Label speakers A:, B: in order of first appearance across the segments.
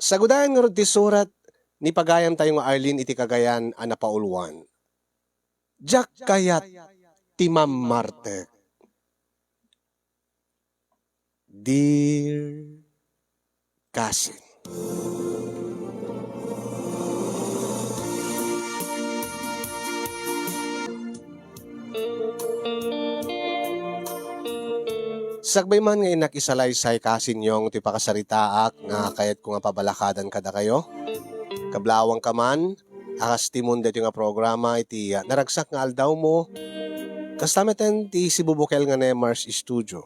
A: Sagudayan nga ti surat ni pagayam tayo nga Arlene iti kagayan a napauluan. Jack kayat ti Ma'am Marte. Dear Cousin. Sagbay man nga inak isalaysay kasin yung ti pakasaritaak nga kayat ko nga pabalakadan kada kayo. Kablawang ka man, akas timon dito nga programa iti naragsak nga aldaw mo. Kastameten ti si Bubukel nga na Mars Studio.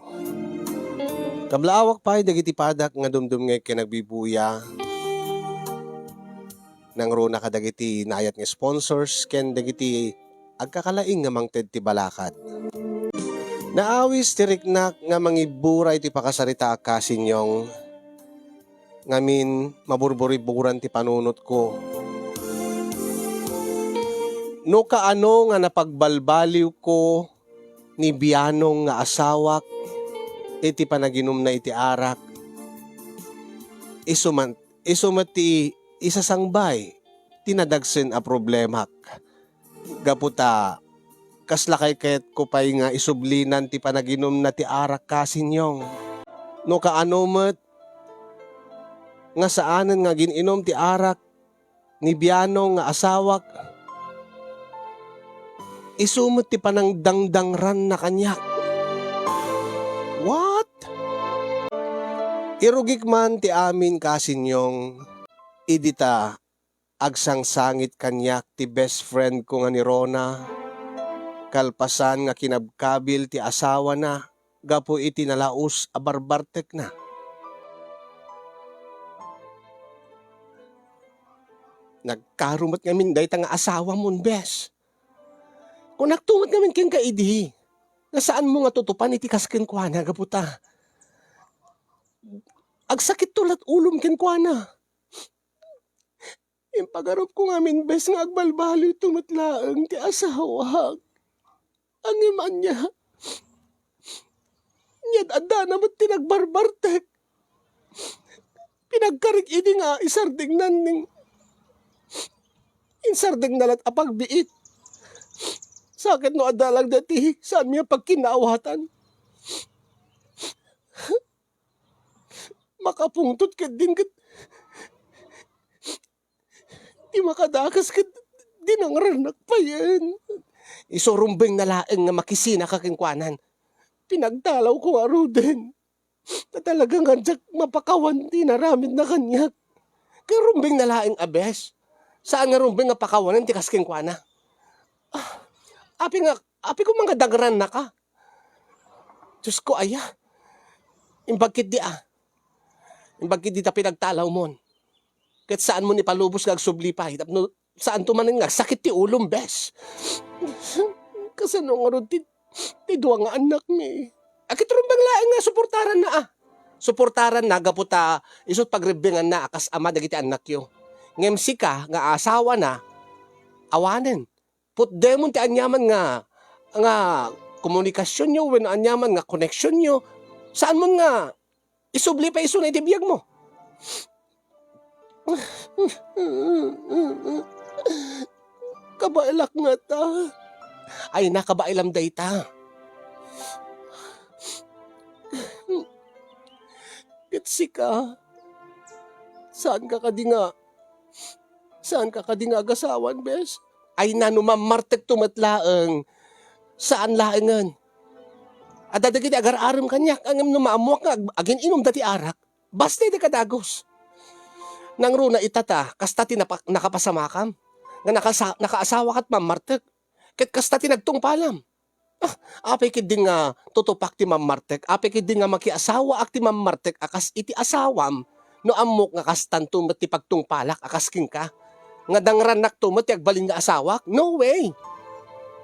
A: Kablawak pa dagiti padak nga dumdum nga kinagbibuya. Nang runa ka dagiti naayat nga sponsors ken dagiti agkakalaing nga mangted ti balakad. Naawis ti riknak nga mangiburay ti pakasarita kasin yung ngamin maburburiburan ti panunot ko. No kaano nga napagbalbaliw ko ni biyanong nga asawak iti panaginom na iti arak. Isumati isasangbay tinadagsen a problemak. Gaputa kaslakay ket ko pay nga isublinan ti panaginom na ti arak kasinyong. No kaano met nga saanen nga gininom ti arak ni biyanong nga asawak isumot ti panangdangdangran na kanyak. What? Irugik man ti amin kasinyong idita agsangsangit kanyak ti best friend ko nga ni Rona. Kalpasan nga kinabkabil ti asawa na, gapo iti nalaos a barbartek na. Nagkarumat ngamin day nga asawa mon bes. Kung nagtumat ngamin ken kaidi, nasaan mo nga tutupan iti kasken kuana gaputa. Agsakit tulat ulom ken kuana. Yung pagarup ko ngamin bes nga agbalbaliw tumatlaang ti asawa. Ang iman niya. Nyad adda naman tinagbarbartek. Pinagkarik ini nga isardingnan ning insarding nalat apagbiit. Sakit no adda lang dati saan niya pagkinawatan. Makapungtot ka din kat di makadakas kat dinangranak pa yan. Isurumbeng na laeng nga makisina kakingkwanan. Pinagtalaw ko nga Ruden. Na talagang hadyak mapakawan di naramid na kanyak. Kaya rumbeng na laeng abes. Saan nga rumbeng nga pakawanan ti kaskingkwana? Api ko mga dagran na ka. Diyos ko aya. Imbagkit di Imbagkit di ta pinagtalaw mon. Kahit saan mo ni palubos kag sublipay. Tapno saan tumanin nga sakit ti ulom bes. Kasi nung arod ti dua nga anak mi. Akit rumbang laeng nga suportaran na Suportaran na gaputa isot pagrebengan na akas ama dagiti anak yo. Ngem sika nga asawa na awanen. Put demon ti anyaman nga komunikasyon nyo when anyaman nga connection nyo. Saan mo nga isubli pa iso na itibiyag mo. Kabailak nga ta. Ay nakabailam day ta. Kitsi ka. Saan ka kadinga agasawan, bes? Ay nanumamartek tumatlaeng. Saan laengan? At dadagit agar-aram kanyak. Ang numaamuak nga agin inom dati arak. Basta di kadagos. Nang runa itata, kastati nakapasamakam. Nga nakaasawa kat mamartek. Ket kastati nagtungpalam. Apay kid nga tutupak ti mamartek. Apay kid nga makiasawa ak ti mamartek akas iti asawam. No amok nga kastan tumat ti pagtungpalak akas king ka. Nga dangranak tumat ti agbalin nga asawak. No way.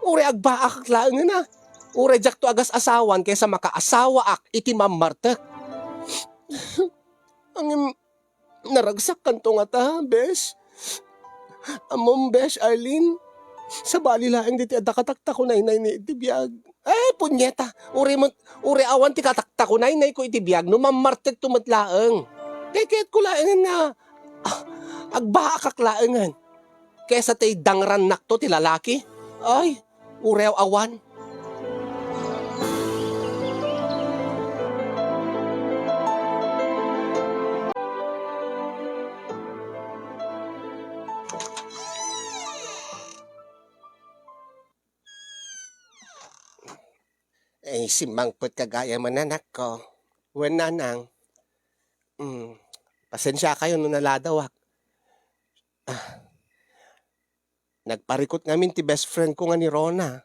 A: Ure agbaak lang na. Ure jak to agas asawan kaysa makaasawa ak iti mamartek. Ang naragsak kanto nga ta, bes. Amom, bes, Arlene. Sa bali laeng diti adakatakta ko nainay ni itibiyag. Punyeta. Uri awan ti katakta ko nainay ko itibiyag no mamartek tumatlaeng. Kaya ko laeng nga Agba kaklaangan. Kesa tay dangran nakto ti lalaki. Ay, urew awan. Eh, simangpot kagaya mananak ko. Wala nang. Mm, pasensya kayo no naladawak. Nagparikot ngamin ti best friend ko nga ni Rona.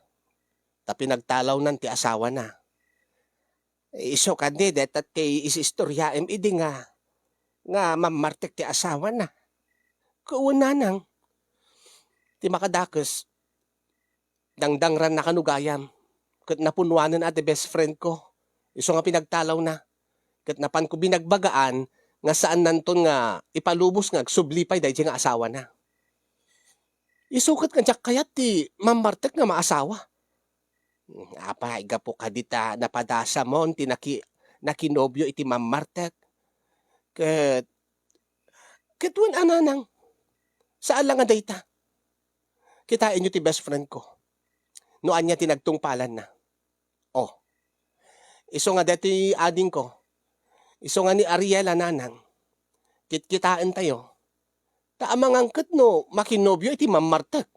A: Tapi nagtalaw nan ti asawa na. Iso kani det at kay isistoryaem idi nga mamartek ti asawa na. Kuuna nang ti makadakes dangdangran na kanugayam. Kat napunwanan at ti best friend ko. Iso nga pinagtalaw na. Kat napan ko binagbagaan nga saan nanton nga ipalubos nga agsublipay dahil nga asawa na. Isukat ka jak kayat ti mamartek nga maasawa. Apa, iga po kadita napadasa mo, ti nakinobyo iti mamartek. Ket ananang, saan lang nga dayta? Kitain nyo ti best friend ko. Noan niya tinagtungpalan na. Oh, iso nga dati ading ko. Iso nga ni Ariela nanang. Kitkitaan tayo. Taamang angkat no, makinobyo iti mamartek.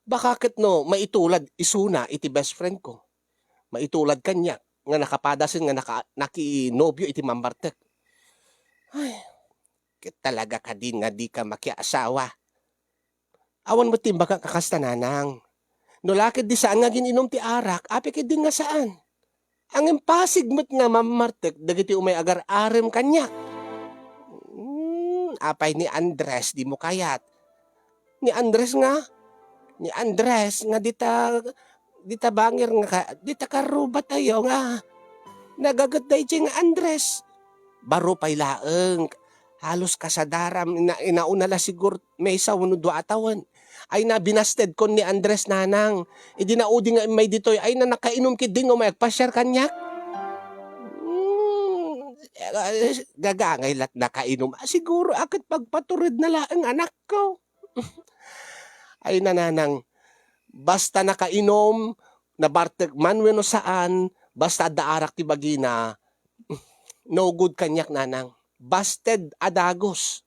A: Baka ket no, maitulad isuna iti best friend ko. Maitulad kanya, nga nakapadasin nga nakinobyo iti mamartek. Ay, ket talaga ka din nga di ka makiasawa. Awan mo timbaga kakasta nanang. No lakit di saan nga gininom ti arak, apik din nga saan. Ang impasig mo't nga mamartek, dagiti umay agar-arem kanya. Apay ni Andres, di mo kayat. Ni Andres nga dita bangir nga dita karuba tayo nga. Nagagat day nga Andres. Baro pay laeng. Halos kasadaram inaunala sigur may isa wano dua atawan. Ay na binasted kon ni Andres nanang. Idi naudi nga may ditoy ay na nakainom kid ding o may agpasyar kanyak. Gagangay lat nakainom. Siguro akit pagpaturid na laeng anak ko. Ay nananang, basta nakainom, nabarteg man weno saan, basta daarak ti bagina, no good kanyak nanang. Busted adagos.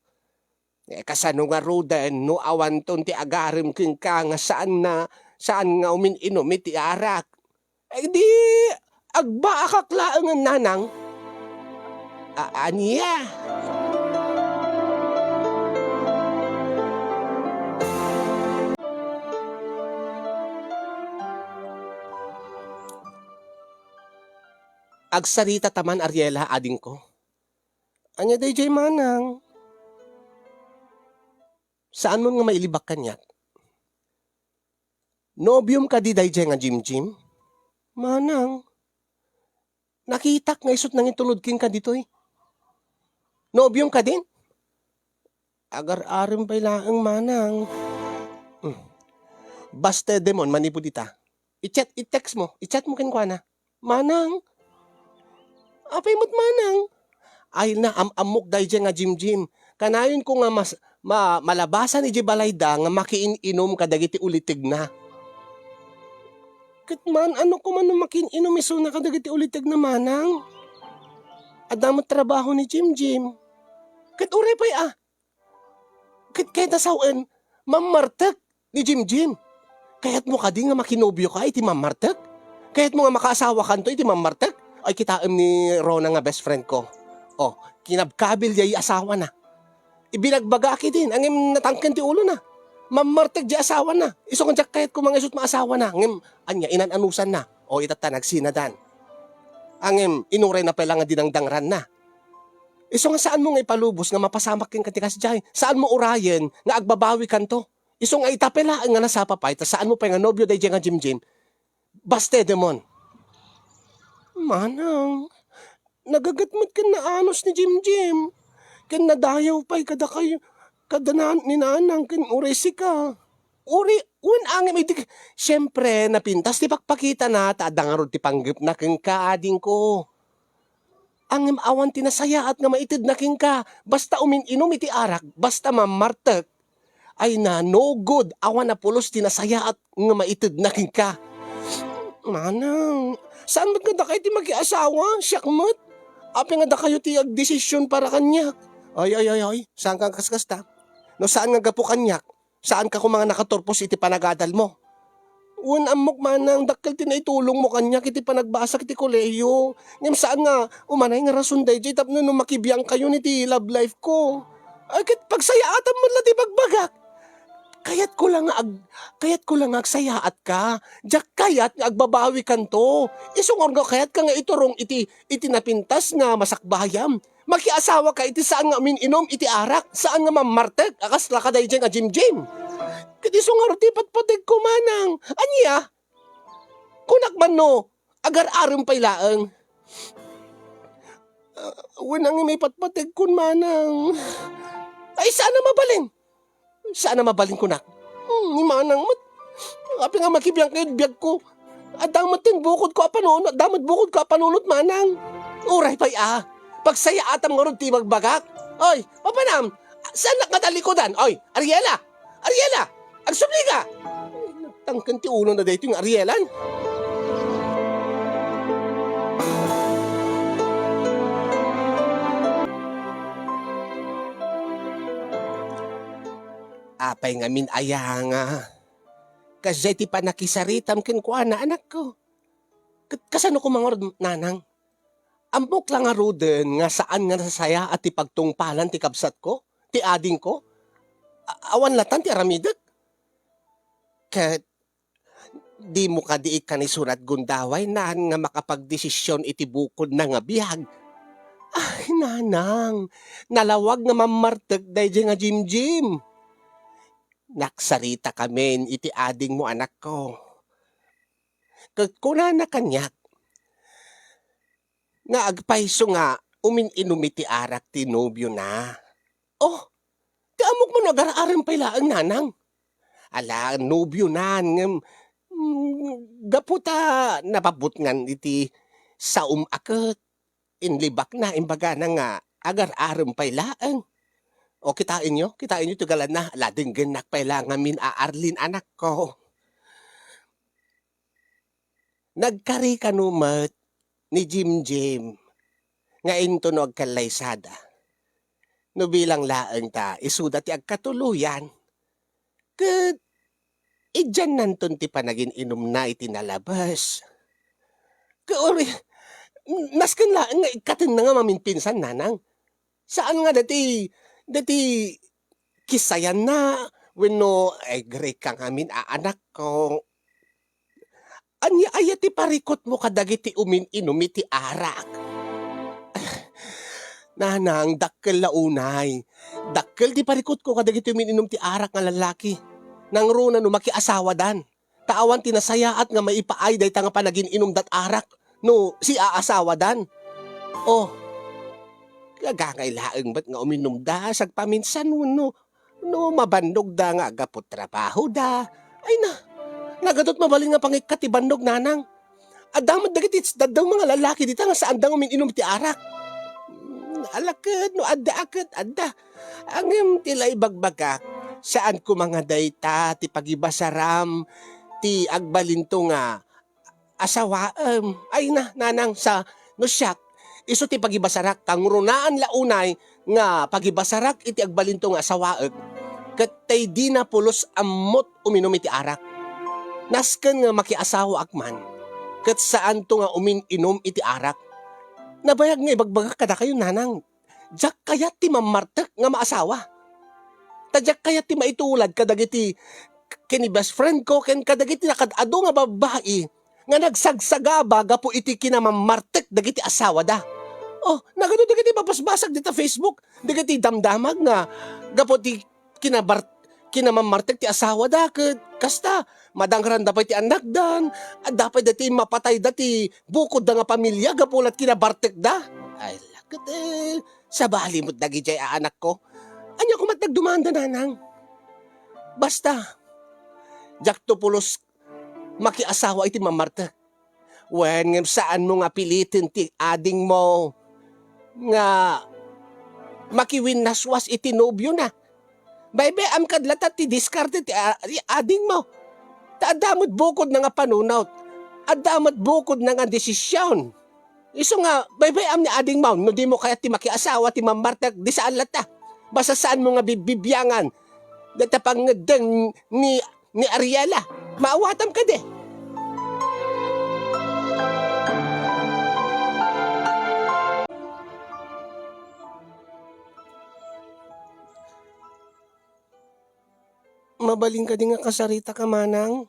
A: Kasano nga roden, no awanton ti agarim king ka nga saan nga umininom iti arak. Di, agba akaklaangan nanang. Aniya. Agsarita taman Ariela ading ko. Anya day jay manang. Saan mo nga mailibak kanyak? Nobyum ka di day jay nga jim-jim? Manang. Nakitak nga isot nang itulod king ka ditoy. Nobyum ka din? Agar-arim pa'y laang manang. Basta demon manipudita. I-text mo. I-chat mo kinkwa na. Manang. Apay mo't manang. Ay na amok day dyan nga jim-jim. Kanayon ko nga malabasan ni Jibalayda nga makiin-inom kadagiti ulitig na. Kat man, ano ko man makiin-inom iso na kadagiti ulitig na manang? Adamot trabaho ni Jim-Jim. Kat uray pa'y Kat kahit nasawan, mamartek ni Jim-Jim. Kaya't mo ka din nga makinobyo ka, iti mamartek. Kaya't mo nga makaasawa kanto, iti mamartek. Ay kitaam ni Rona nga best friend ko. Oh, kinabkabil di asawa na. Ibinagbaga ki din, angim natangken ti ulo na. Mamartek di asawa na. Iso kong kahit kumangisot maasawa na. Angim, anya, inananusan na. O itatanag sinadan. Angim, inuray na pala nga dinangdangran na. Iso nga saan mo nga ipalubos nga mapasamak king katikas dyan? Saan mo urayen nga agbabawi kanto? Iso nga itapela nga nasapapay, ta saan mo pa nga nobyo day nga jim-jim? Baste demon. Manang, nagagatmat ka na anos ni Jim-Jim. Kan nadayaw pa'y kada kayo, kada ni nanang, kan uresi ka. Un angin, siyempre, napintas, ti pakpakita na, taadang arod ti panggip na kang kaading ko. Ang awan tinasaya at nga maitid na king ka, basta umin-inom iti arak, basta mamartek, ay na no good, awan na pulos tinasaya at nga maitid na king ka. Manang, saan ba't nga da kayo ti mag-iasawa? Siyakmat. Api nga da kayo ti ag-desisyon para kanyak. Ay, saan kang kaskasta? No saan nga gapo kanyak? Saan ka kung mga nakatorpos iti panagadal mo? Un amok manang dakkel ti naitulong mo kanyak iti panagbasa iti kolehiyo. Ngem saan nga umanay nga rason dayjay tapno no makibiyang kayo niti love life ko. Ay ket pagsayaatan mo la ti bagbagak. Kayat ko lang agsayaat ka. Diyak kayat nga agbabawi kanto. Isungor nga kayat ka nga iturong iti napintas nga masakbayam. Makiasawa ka iti saan nga inom iti arak. Saan nga mamartek. Akasla ka dahi nga jim-jim. Kiti sungor ti patpatig ko manang. Anya? Kunak man no. Agar-aram pay laeng. Wenang may patpatig kun manang. Ay sana mabalin. Sana mabalin ko na. Ni manang mat. Api nga makibiyang kayo biyag ko. Adamat ting bukod ko apanunot. Damat bukod ko apanunot manang. Uray pa'y Pagsaya atam nga ron ti magbagak. Oy, papanam. Saan nakadalikodan? Oy, Ariela! Agsubli ka! Tangkan ti ulo na dito yung Arielan. Apay nga min aya nga. Kasi ti panakisaritam ken ko na anak ko. Kasano ko mga nanang? Ambok lang nga ruden nga saan nga nasaya at ti pagtungpalan ti kabsat ko, ti ading ko. Awan latan ti aramidek. Ket di mo ka diik ka ni surat gundaway na nga makapagdesisyon iti bukod na nga biyag. Ay nanang, nalawag nga mamarteg dayjay nga jim-jim. Naksarita kami iti ading mo anak ko. Kuna na kanyak. Nga agpaiso nga umin-inom iti arak ti nobyo na. Oh, ti amok mo nag-araaram pala ang nanang. Ala, nobyo na. Gaputa napabutngan iti saum akot. Inlibak na imbaga na nga agar-aram pala ang. O kitain nyo tugalan na, lading genak pala nga min aarlin anak ko. Nagkari kanumat ni Jim nga into no agkalaysada. No bilang laeng ta, isuda ti agkatuluyan. Ket, idyan nanton ti panagin inom na iti nalabas. Kaori, nasken laeng nga ikatin na nga maminpinsan nanang. Saan nga dati kisayan na wenno agree ka ngamin anak ko. Anya aya ti parikot mo kadagiti umin-inom iti arak. Nanang dakkel launay. Dakkel ti parikot ko kadagiti umin-inom ti arak nga lalaki. Nang runa no makiasawa dan. Taawan tinasayaat nga maipaay day nga panagin inom dat arak no si aasawa dan. Oh, kagangailaeng ba't nga uminom da, sagpaminsan no mabandog da nga agapot trabaho da. Ay na, nagadot mabalin nga pangikat ti bandog nanang. Adamad dagiti daddaw mga lalaki dita nga saan da uminom ti arak. Alakad no adda. Angem tilay bagbagak, saan ko mga dayta ti pagibasaram, ti agbalinto nga asawaem. Ay na, nanang sa no siyak. Iso ti pagibasarak kang runaan launay nga pagibasarak iti agbalinto nga asawaek ket tay di na pulos ammot uminom iti arak. Nasken nga makiasawa akman ket saan to nga umin-inom iti arak. Nabayag nga ibagbagak kada kayo nanang. Diyak kayat ti mamartek nga maasawa. Tadyak kayat ti maitulad kadagiti ken best friend ko ken kadagiti nakadado nga babae nga nagsagsagaba gapo iti kinamamartek dagiti asawa da. Oh, nagano dagiti mapasbasag dita Facebook, dagiti damdamag nga gapo ti kinamamartek ti asawa da ket kasta madangran dapat ti anak dan at dapat dati mapatay dati bukod da nga pamilya gapulat kinabartek da. Ay lakat sa balimot dagiti anak ko. Anya ko matagdumanda nanang. Basta jak to pulos makiasawa iti mamartek. Wen ngem saan mo nga pilitin ti ading mo. nga makiwin naswas itinobyo na. Baybe am kadlata ti diskarte ti ading mo. Adamot bukod na nga panunaw. Adamot bukod na nga desisyon. Iso nga, baybay am ni ading mo, no di mo kaya ti makiasawa ti mamartak, di saan lata. Basta saan mo nga bibibyangan. Datapang ni Ariela. Maawatam ka de. Mabaling ka din nga kasarita ka, manang.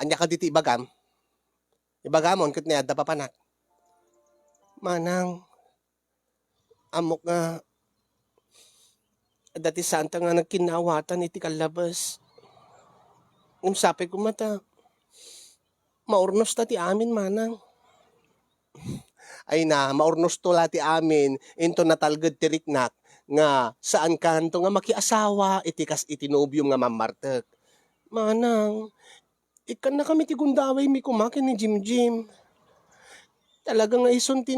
A: Anya ka diti ibagam. Ibagamon ket niya da papanak. Manang, amok nga dati santa nga nagkinawatan iti kalabas. Sapi ko mata, maurnos ta ti amin, manang. Ay na, maurnos to la ti amin, into natalgad ti riknak, nga saan kanto nga makiasawa, itikas itinobyong nga mamartek. Manang, ikan na kami ti gundaway mi kumakin ni Jim. Talaga nga isunti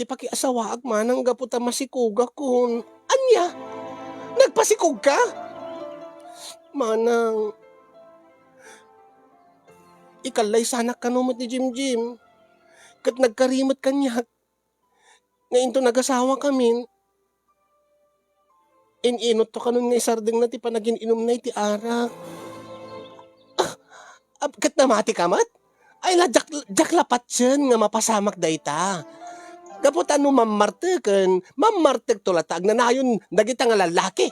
A: pakiasawa ag manang gaputa masikuga kun. Anya? Nagpasikog ka? Manang, ikalay sanak kanumot ni Jim. Kat nagkarimot kanya. Ngayon to nag-asawa kami. Inot to kanun nga isardeng na ti panagin inom na iti arak. Kat namati kamat? Ay la, jaklapat siyan nga mapasamak dayta. Kapot ano mamartek to latag na nayon dagita nga lalaki.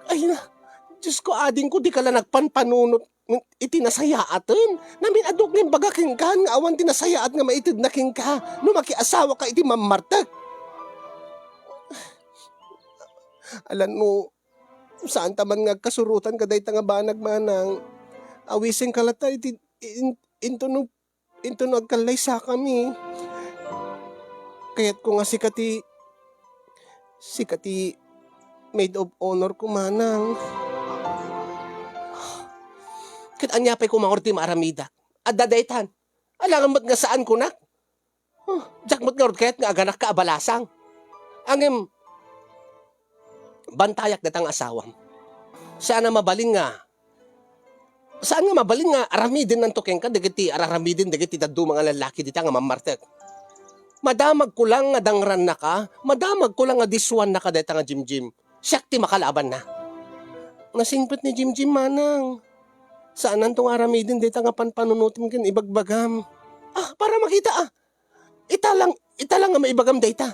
A: Ay na, Diyos ko ading ko di ka lang nagpanpanunot iti nasayaatan. Namin adok ng bagaking ka nga awan ti nasayaat nga maitid na king ka. No makiasawa ka iti mamartek. Alam mo, saan taman nga kasurutan ka dayta nga banag manang. Awising kalata iti into no agkalay sa kami. Kaya't ko nga sikati maid of honor ko manang. Kat anyapay ko mangorti maaramida. At dadaytan. Alangan mo't nga saan ko na. Jack mo't nga kaya't nga aganak ka abalasang. Angem, bantayak datang asawam. Saan nga mabaling nga aramidin ng tukeng ka, dagiti araramidin, dagiti daddo mga lalaki dita nga mamartek. Madamag ko lang nga dangran na ka, madamag ko lang nga diswan na ka dita nga Jim. Siyak ti makalaban na. Nasingpet ni Jim manang. Saan nantong aramidin dita nga panpanunutin kin ibagbagam. Para makita Ita lang nga maibagam dita.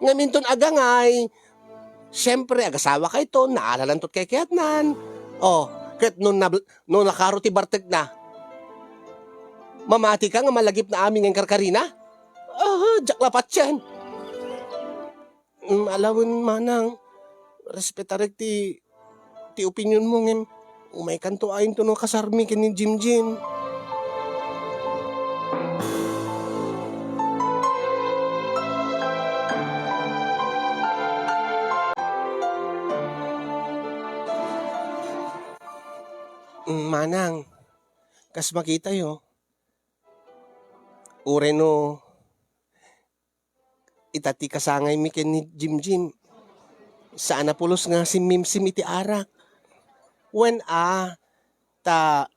A: Nga minton agang ay, siyempre agasawa ka ito, naalalantot kay kayatnan. Ket nung nakaro ti bartek na, mamati ka nga malagip na aming ang karkarina? Jaklapat yan. Alawin manang, respetarek ti opinion mo ngem, umay kanto ayon to no kasarmi kin ni Jim. Manang, kas makita yo, ure no, itati kasangay mi ken ni Jim. Saan na pulos nga si Mimsim iti arak. When ta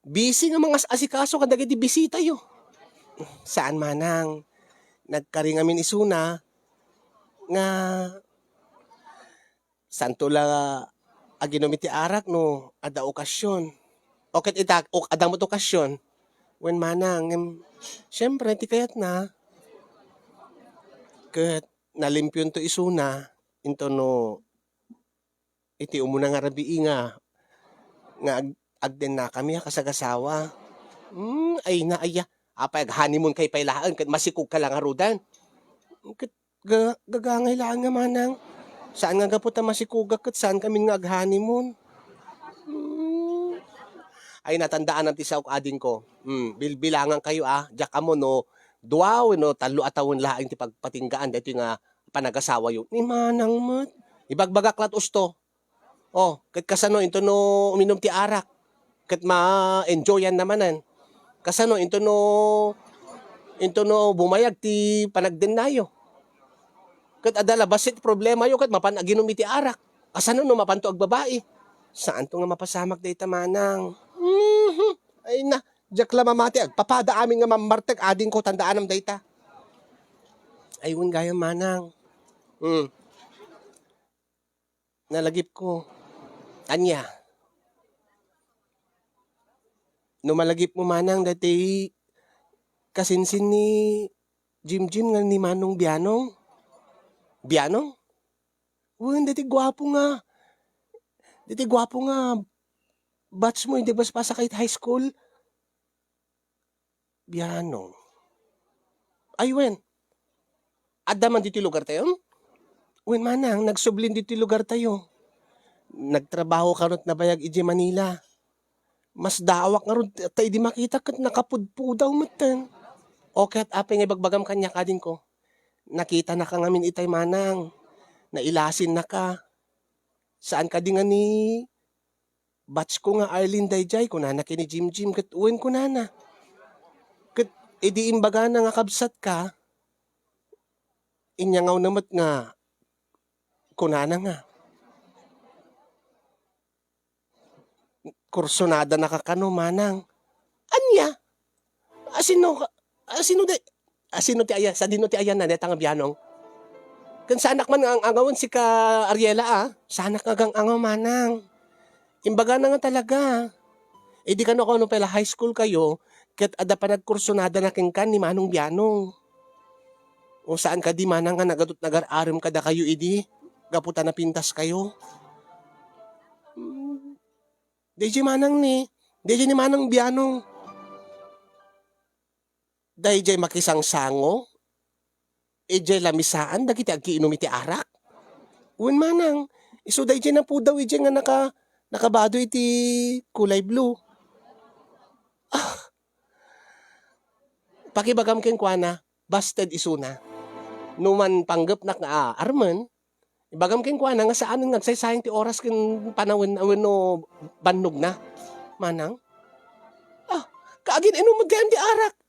A: busy nga mga asikaso kadagiti bisita yo. Saan manang, nagkaring amin isuna, nga, santo la aginom iti arak no, ada okasyon. Oket adamot okasyon, when manang, syempre ti kayat na, ket nalimpyon to isuna, into no, iti umuna nga rabii nga agden na kami kasagasawa. Ay na aya, apay honeymoon kay pailaan, ket masikog ka lang arudan. Ket gagangay lang nga manang. Saan nga gapot ta masikugak ket saan kami nga ag-honeymoon? Ay natandaan ang tisaw ading ko. Bilbilangan kayo jak amo no, duaw no, talo atawon laing ti pagpatinggaan dito nga panagasawa yun. Ni manang mat. Ibagbagaklat usto. Ket kasano into no uminom ti arak. Ket ma-enjoyan namanan. Kasano into no bumayag ti panagdennayo. Kat adala basit problema yo kat mapan aginom iti arak. Kasano no mapanto ag babae. Saan to nga mapasamak dayta manang? Ay na, jak la mamati papada amin nga mamartek ading ko tandaan am dayta. Ayun gaya manang. Nalagip ko. Anya. No malagip mo manang dati kasinsin ni Jim nga ni Manong Bianong. Bianong? Uy, dati gwapo nga. Dati gwapo nga. Batch mo, hindi ba pa sa kahit high school? Bianong. Ay, wen. Adda man dito lugar tayo? Wen manang, nagsublin dito lugar tayo. Nagtrabaho ka ron na bayag iji Manila. Mas dawak nga ron, tayo di makita kat nakapudpudaw matan. Okay at apeng ibagbagam kanya kadin ko. Nakita na ka ngamin itay manang. Nailasin na ka. Saan ka di nga ni batch ko nga Arlene Dayjay ko na kini Jim kat uwin ko na. Kat edi imbaga na nga kabsat ka. Inyangaw namat nga kunana nga. Kursonada na kakano manang. Anya? Asino ti ayan, sa dino ti ayan na netang bianong. Kan sa anak man ang angawon si ka Ariela sa anak nga angaw manang. Imbaga na nga talaga. E di ka no pala high school kayo, kat ada pa nagkursonada na kingkan ni Manong Bianong. O saan ka di manang nga nagar-arim kada kayo idi, gaputa na pintas kayo. Deji manang ni Manong Bianong. Dayjay makisang sango, ejay lamisaan, dagiti agkiinom iti arak. Uwan manang, iso dayjay na po daw ejay nga nakabado iti kulay blue. Pakibagam ken kuana, busted isuna. Numan panggap na arman, ibagam ken kuana nga saan nagsaysayang ti oras ken panawin no bannog na. Manang, kaagin inumod kayan di arak.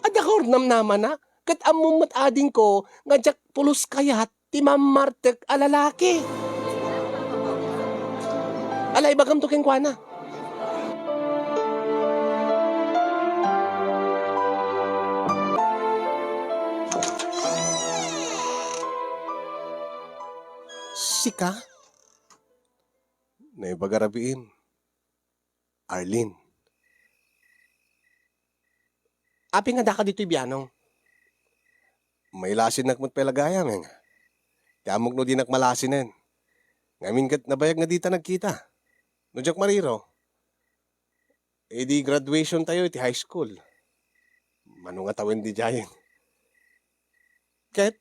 A: Ada ka namnaman na, kat amumot ading ko, nga jak pulos kayat, ti mamartek alalaki. Alay bagam to ken kuana. Sika? Naibagarabiin. Arlene. Api nga daka dito'y biyanong. May lasin nakmat pelagaya, meng. Tiamog no di nakmalasinan. Ngamin kat nabayag nga dita nagkita. No jak mariro. E di graduation tayo iti high school. Mano nga tawin di jayen. Ket,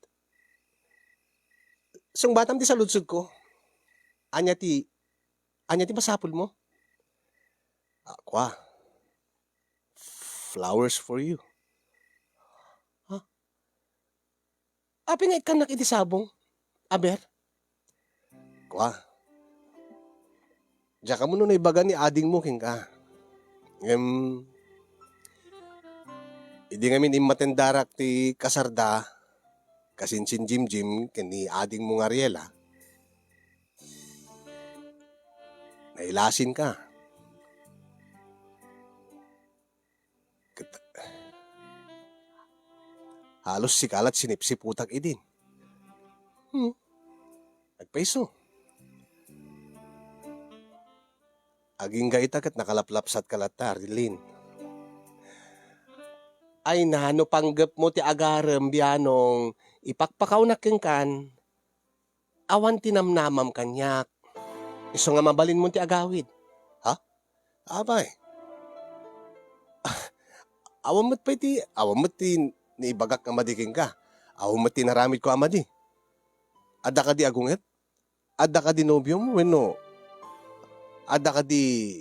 A: sung batam ti saludsod ko. Anya ti pasapul mo? Kwa. Flowers for you. Ha? Api nga ikanak iti sabong. Aber? Kwa. Diya ka mo nun ibaga ni ading mo king ka. Idi ngamin imatendarak ti kasarda kasinsin Jim kani ading mo nga Ariela. Nailasin ka. Halos sikalat sinipsiputak idin. Nagpaiso. Aging gaita kat nakalaplapsat kalatar, Lin. Ay no panggap mo ti agarem bianong ipakpakaw na kengkan, awan tinamnamam kanyak. Iso nga mabalin mo ti agawid. Ha? Abay. Awan mo't ti niibagak amadiking ka. Awan mo't ti naramid ko amadi. Ada ka di agunget? Ada ka di nobyo mo? Weno, ada ka di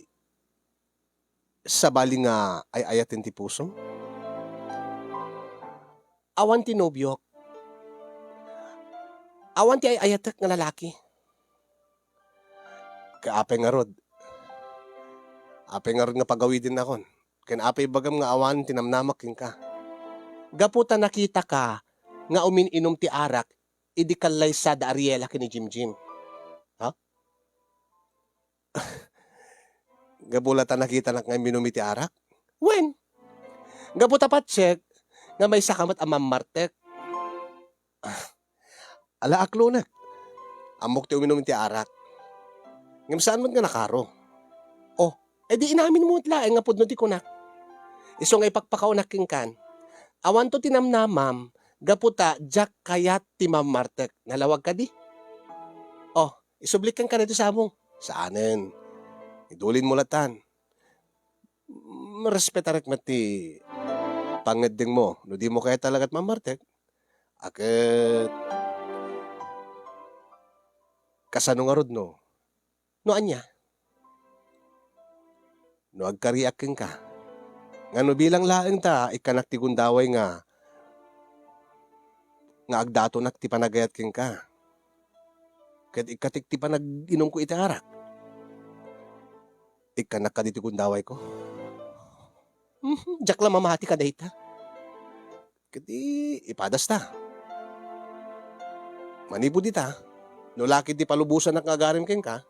A: sabali nga ay ayatin ti puso? Awan ti nobyo. Awan ti ay ayatek nga lalaki. Kaapeng nga rod. Apeng nga rod nga pagawidin akon. Ken apay bagam nga awan tinamnamak ken ka. Gaputa nakita ka nga umininom ti arak, idi kalay sa da Ariela ken ni Jimjim. Ha? Gabulata nakita nak nga minumi ti arak? When? Gaputa patsek nga may sakamat amam Martek. Ala aklo na. Amok ti uminom ti arak. Ngam saan man nga nakaro? Oh, edi inamin mo itla nga pudno ti kunak. Iso nga ipagpakaunak king kan. Awan to tinamnamam, gaputa jak kayat ti Ma'am Martek. Nalawag ka di? Oh, isublik ka na ito sa among. Saanen? Idulin mo latan. Respetarek mati pangedeng mo. No di mo kaya talagat Ma'am Martek. Aket kasano nga rod no? No anya? No agkariaking ka. Nga no bilang laeng ta, ikanak ti gundaway nga agdato nak ti panagayat king ka. Ket ikatik ti panag-inom ko iti arak. Ikanak ka diti gundaway ko. Jak lang mamati ka dahita. Ket ipadas ta. Manipod ita. No lakit ti palubusan nak ngagarim king ka.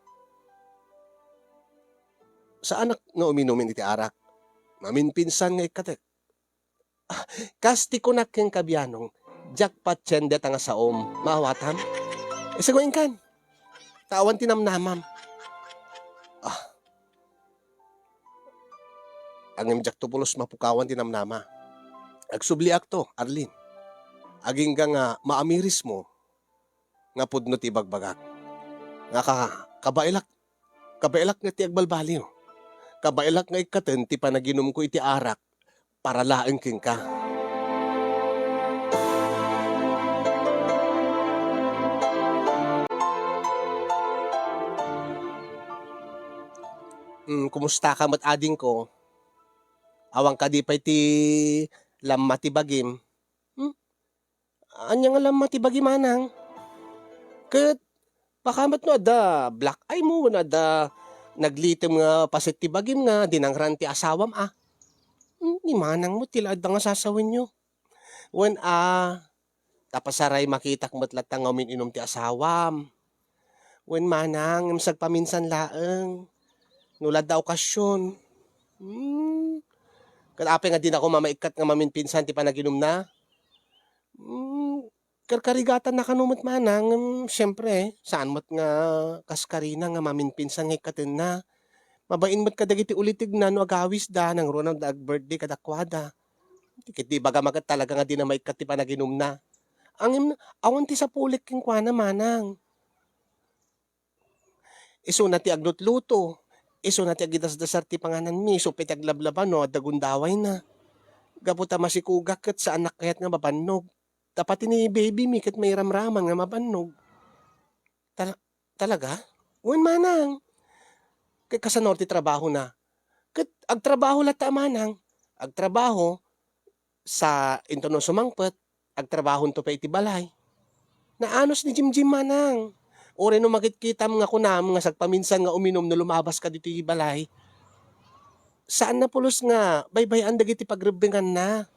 A: Sa anak nga uminumin iti arak. Maminpinsan nga ikatek. Kasti ko nak king kabyanong. Jak patsende nga saom. Maawatam. Isaguin kan. Tawan tinamnamam. Ang jak tupulos mapukawan tinamnama. Agsubli akto, Arlene. Aging nga maamiris mo. Nga pudno ti bagbagak. Nga kabailak nga ti agbalbaliw. Kabailak nga ikaten ti panaginom ko iti arak para laeng king ka. Kumusta ka mat ading ko? Awang ka di pa iti lamma ti bagim. Anya nga lamma ti bagim manang? Ket pakamat no ada black eye mo na ada naglitem nga pasit ti bagim nga dinangran ti asawam ni manang mo tila adda nga sasawin nyo. When tapasaray makitak matlat nga uminom ti asawam. When manang imsag paminsan laeng. Nulad da okasyon. Kadapi nga din ako mamaikat nga maminpinsan ti panaginom na. Karkarigatan na kanumot manang. Siyempre, saan mo't nga kaskarina nga maminpinsan nga ikatin na. Mabain mo't kadagiti ulitig na no agawis da nang Ronald ag birthday kadakwada. Tikit di baga magat talaga nga di na maikat ti panaginom na. Awan ti sa pulik king kwa na manang. Iso na ti aglutluto. Iso na ti agidasdasar ti panganan mi. So piti aglablaban no adagundaway na. Gaputa masikugak ket sa anak kayat nga mabannog. Dapat ni baby mi ket may ramraman nga mabannog. Talaga? Wen manang. Kay kasanor ti trabaho na. Ket agtrabaho lata manang. Agtrabaho sa intono sumangpet. Agtrabaho to pa iti balay. Naanos ni Jimjim manang. Ore no makitkitam nga kunam nga sagpaminsan nga uminom no lumabas ka dito iti balay. Saan na pulos nga baybayan dagiti pagrebbengan na.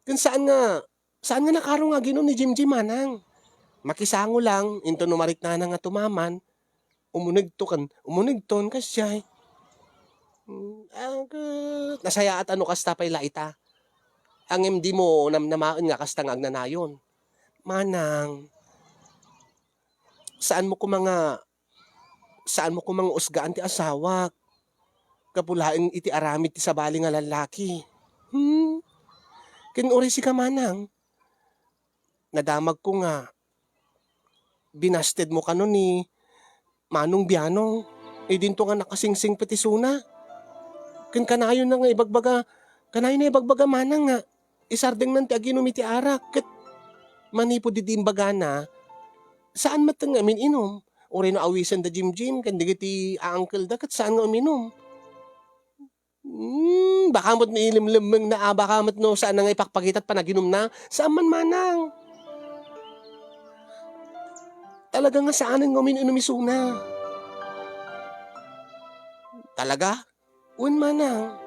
A: Ken saan nga nakaro nga ginom ni Jimjim manang. Makisango lang, into numarik na nga tumaman, umunig ton kasyay. Nasaya at ano kasta pay laita. Ang MD mo namnamaan nga kasta nga agnanayon. Manang, saan mo ko mga usgaan ti asawak. Kapulaing iti aramid ti sabali nga lalaki. Ken ori si ka manang. Nadamag ko nga binasted mo kano ni Manong Bianong. Dinto nga nakasingsing petisuna. Ken kanayon na nga ibagbaga manang nga. Isardeng nanti aginom iti arak. Ket manipo di imbaga na. Saan matang nga inom? Uri no awisan da Jimjim. Kan digiti uncle da kat saan nga uminom? Baka mo't may ilimlimeng na baka mo't no saan nga ipakpagitat pa naginom na. Saan man manang? Talaga nga saan nga uminom isuna? Talaga? Wen manang?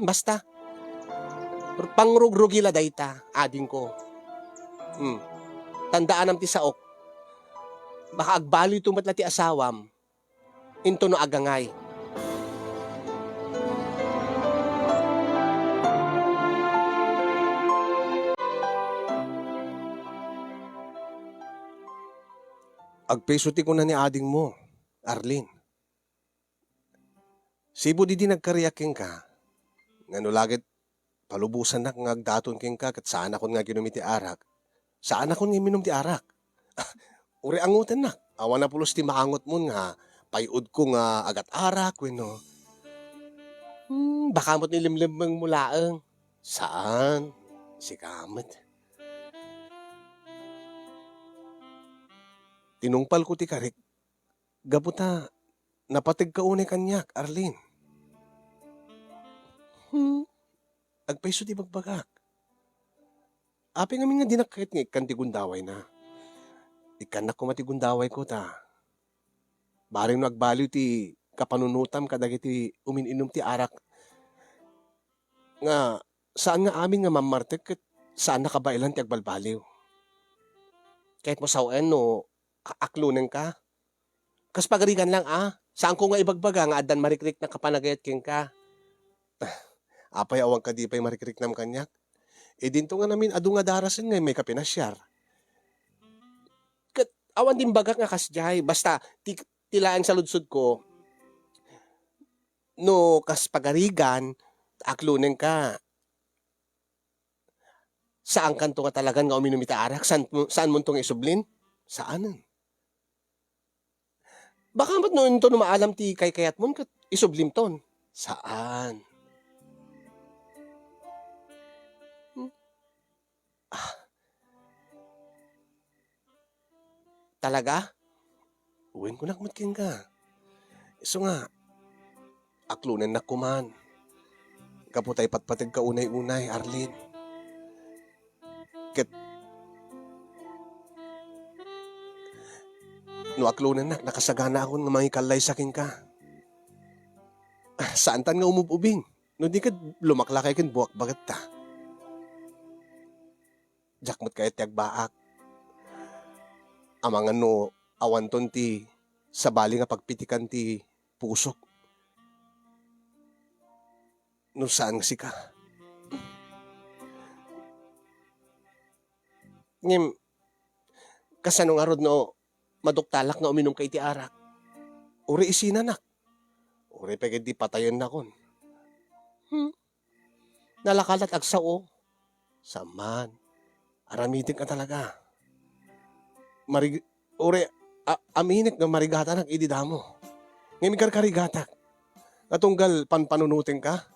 A: Basta. Pangrugrugila dayta, ading ko. Tandaan am ti saok. Baka agbaloy tumatla ti asawam. Into no agangay.
B: Agpeso ti ko na ni ading mo, Arlene. Sibo di nagkariyaking ka. Ngano lagit palubusan na nga agdaton king ka kat saan ako nga ginumiti arak. Saan ako nga minum ti arak. Uri angutan na. Awan na pulos ti maangot mo nga. Payud ko nga agat arak, weno.
A: Baka mo't nilimlimang mulaang.
B: Saan? Si kamat. Tinungpal ko ti karik. Gabuta, napatig ka unay kanyak, Arlene. Agpeso ti bagbagak. Api nga nga dinakit nga ikan ti gundaway na. Ikan na kumatigundaway ko ta. Baring no agbaliw ti kapanunutam kadagiti umininom ti arak. Nga saan nga amin nga mamartek ket saan nakabailan ti agbalbaliw.
A: Kahit mo sawen no, aklunin ka. Kas pagarigan lang Saan ko nga ibagbaga nga adan marikrik na kapanagayat king ka.
B: Apay awang ka di pa'y marikrik nam kanyak. E dinto nga namin adu nga darasin nga may kapinasyar.
A: Awan din bagak nga kasjay. Basta tilaan sa ludsud ko. No, kas pagarigan, aklunin ka. Saan kanto nga talagan nga uminom ita arak? Saan mo itong isublin?
B: Saanan?
A: Baka ba't noon ito maalam ti kayat mo kat isublim ton?
B: Saan?
A: Talaga?
B: Uwin ko nakmatkin ka. Iso nga, aklunan na kuman. Kaputay patpatig ka unay-unay, Arlene. No aklunan na, nakasagana ako nga mangikalay sakin ka. Saan tan nga umububing? No di ka lumaklakay kin buwak bagat ta. Jakmat kaya tiyag baak. Amangan no, awan ton ti sabali nga pagpitikan ti pusok. No saan nga si ka?
A: Ngem, kasano nga rod no, maduktalak nga uminom kay ti arak.
B: Uri isinanak. Uri pagod di patayon na kon.
A: Nalakalat agsao.
B: Saman, aramitin ka talaga. Aminik nga marigatan ang ididamo. Ngayon karikarigatak. Natunggal panpanunutin ka.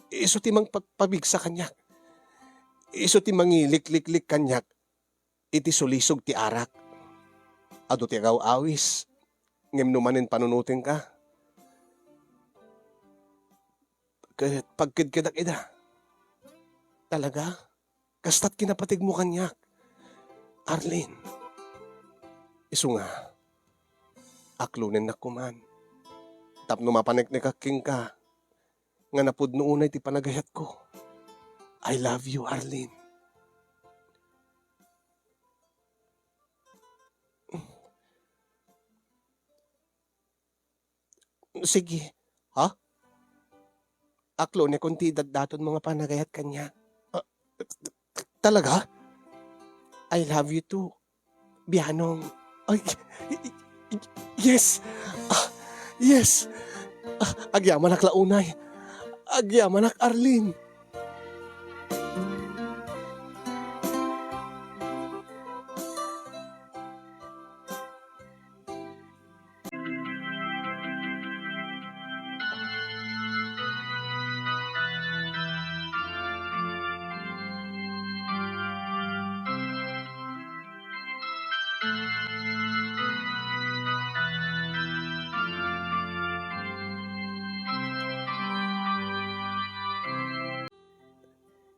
B: Iso ti mang pabig sa kanyak. Iso ti mangilik-lik-lik kanyak. Iti sulisog ti arak. Ado ti agaw awis. Ngayon numanin panunutin ka. Kahit pagkidkidak ida.
A: Talaga?
B: Kastat kinapatig mo kanyak. Arlene, iso nga, aklunin na kuman. Tapno mapanik-nikaking ka, nga napudno unay ti panagayat ko. I love you, Arlene.
A: Sige.
B: Ha?
A: Aklunin kung ti daton mga panagayat kanya.
B: Talaga?
A: I love you too. Bianong.
B: Ay, yes! Yes! Agyaman ak launay. Agyaman ak Arlene.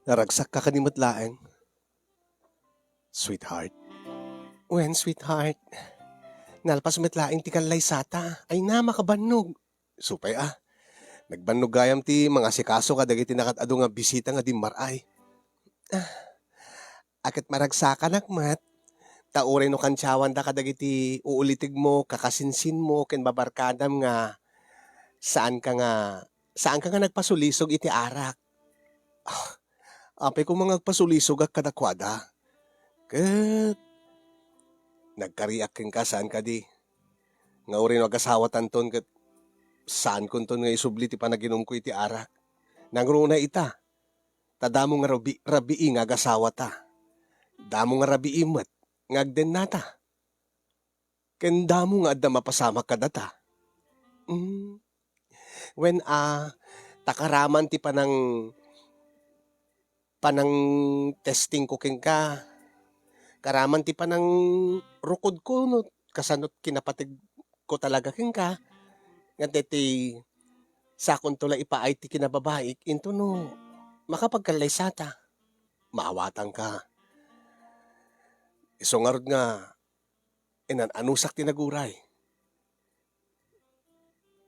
B: Naragsak ka kanimot laeng. Sweetheart.
A: When, sweetheart? Nalpas metlaing ti kanlay sata. Ay na, makabanog.
B: Supay Nagbanugayam ti mga sikaso kadagiti nakatado nga bisita nga di maray. Akit maragsakan akmat. Tauray no kantsawan da kadagiti uulitig mo, kakasinsin mo, ken babarkadam nga saan ka nga saan ka nga nagpasulisog iti arak. Apay ko mga nagpasulisog ak kadakwada. Ket nagkariak ken ka saan ka di. Nga uri no agasawa tanton ket saan kun ton nga isubli ti panaginom ko iti arak. Nangruna ita. Tadamo nga rabii nga agasawa ta. Damo nga rabii met ngagden nata. Ken damo nga adda mapasama kadata. Mm. When takaraman ti panang testing ko ken ka. Karaman ti panang rukod ko no kasanot kinapatig ko talaga ken ka. Nga ti sakon tula ipaay ti kinababaik into no makapagkalay sata. Maawatan ka. Isungarod nga anusak ti naguray.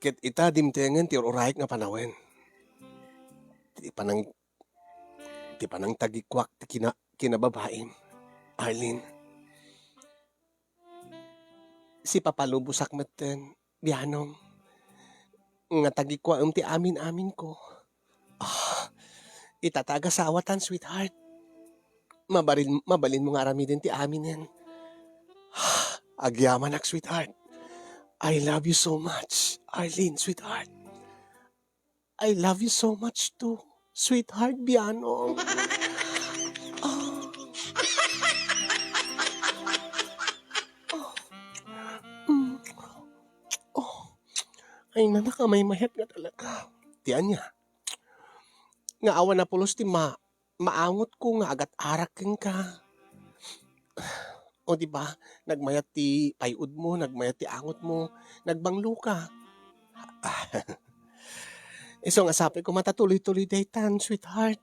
B: Ket ita dimtengen ti urayek nga panawen. Ti panang tagikwak ti kinababaim. Arlene. Si papalubusak meten bianong nga tagikwa ti amin ko. Itataga sa awatan, sweetheart. Mabalin mo nga aramidin ti aminen. Agyaman ak, sweetheart. I love you so much, Arlene, sweetheart. I love you so much too, sweetheart, bianong. Ah. Mm. Ay nanak, may mayat nga talaga. Tiyan niya. Nga awan na pulos ti maangot ko nga agat araken ka. O di ba? Nagmayat ti payud mo, nagmayat ti angot mo, nagbanglo ka. Iso nga sabi ko matatuloy-tuloy daytan, sweetheart.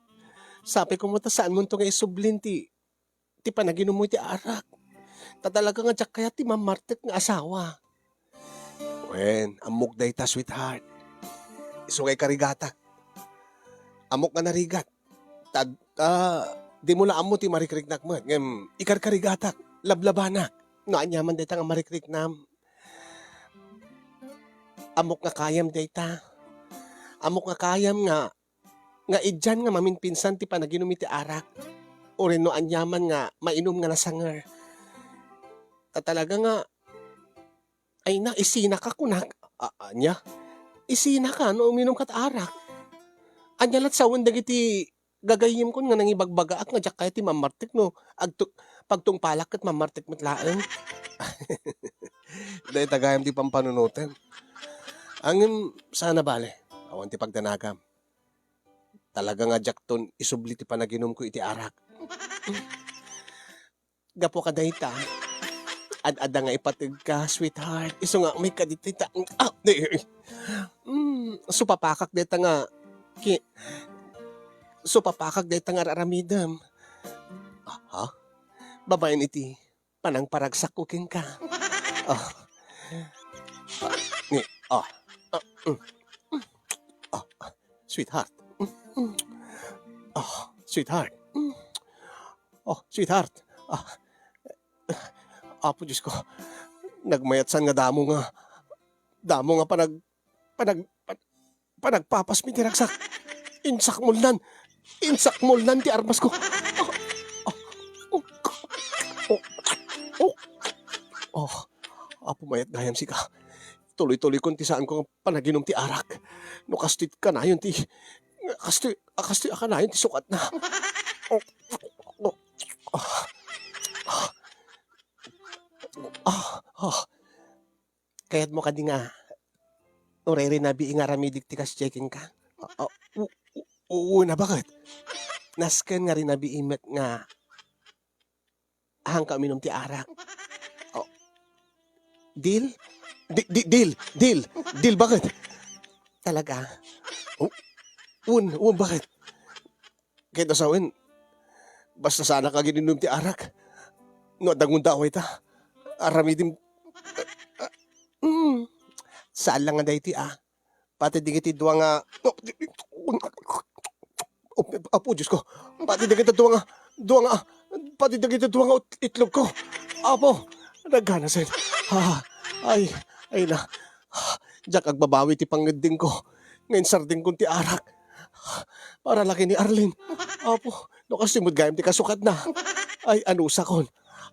B: Sabi ko mata saan mo ito nga isublin ti panaginom mo ti arak. Tatalaga nga jak kaya ti mamartek nga asawa. Wen, amok dayta, sweetheart. Iso kay karigata. Amok nga narigat. Di mo na amo ti marikriknak mo. Ikar karigatak, lablabanak. No, anyaman dayta nga marikriknam. Amok nga kayam dayta. Amok nga kayam nga idyan nga maminpinsan ti panaginom iti arak. O rin no anyaman nga mainom nga nasanger. Talaga nga ay na isina ka kunak. Anya? Isina ka no uminom kat arak. Anya lat sa wendag iti gagayim ko nga nangibagbaga ak nga jak kaya ti mamartik no. Pagtungpalak kat mamartik matlaeng. Dahil tagayam ti pampanunutin. Angin sana bale. Awan ti pagdanagam. Talaga nga jak ton isubli ti panaginom ko iti arak. Gapo ka dayta. Ad-ada nga ipatig ka, sweetheart. Iso nga may kaditita. Supapakak dayta nga supapakag dayta nga raramidam. Ha? Babayan iti panang paragsak ko ken ka. Sweetheart. Sweetheart. Sweetheart. Apo Diyos ko. Nagmayatsan nga damo nga panagpapas mi tiragsak. Insak mulnan ti armas ko. Apo mayat gayam si ka. Tuloy-tuloy kung ti saan ko panaginom ti arak. No kastit ka na yun ti kastit ka na yun ti sukat na. Kaya't mo ka di nga urere na bi nga ramidik ti kas checking ka. Oo na bakit? Nasken nga rin na bi imet nga hang ka minom ti arak. Deal? Deal bakit? Talaga? Bakit? Kahit asawin, basta sana ka gininom ti arak. No, dangun daway ta. Aramidim. Saan lang nga dahi ti Pati digiti duwa nga, apo, Diyos ko, pati digiti duwa nga, pati digiti duwa nga itlog ko. Apo, nagana sen. Ha, ay na. Diyak agbabawi ti pangidding ko. Ngayon sarding kong ti arak. Para laki ni Arlene. Apo, no kasimod gayam ti kasukat na. Ay, anusa kon.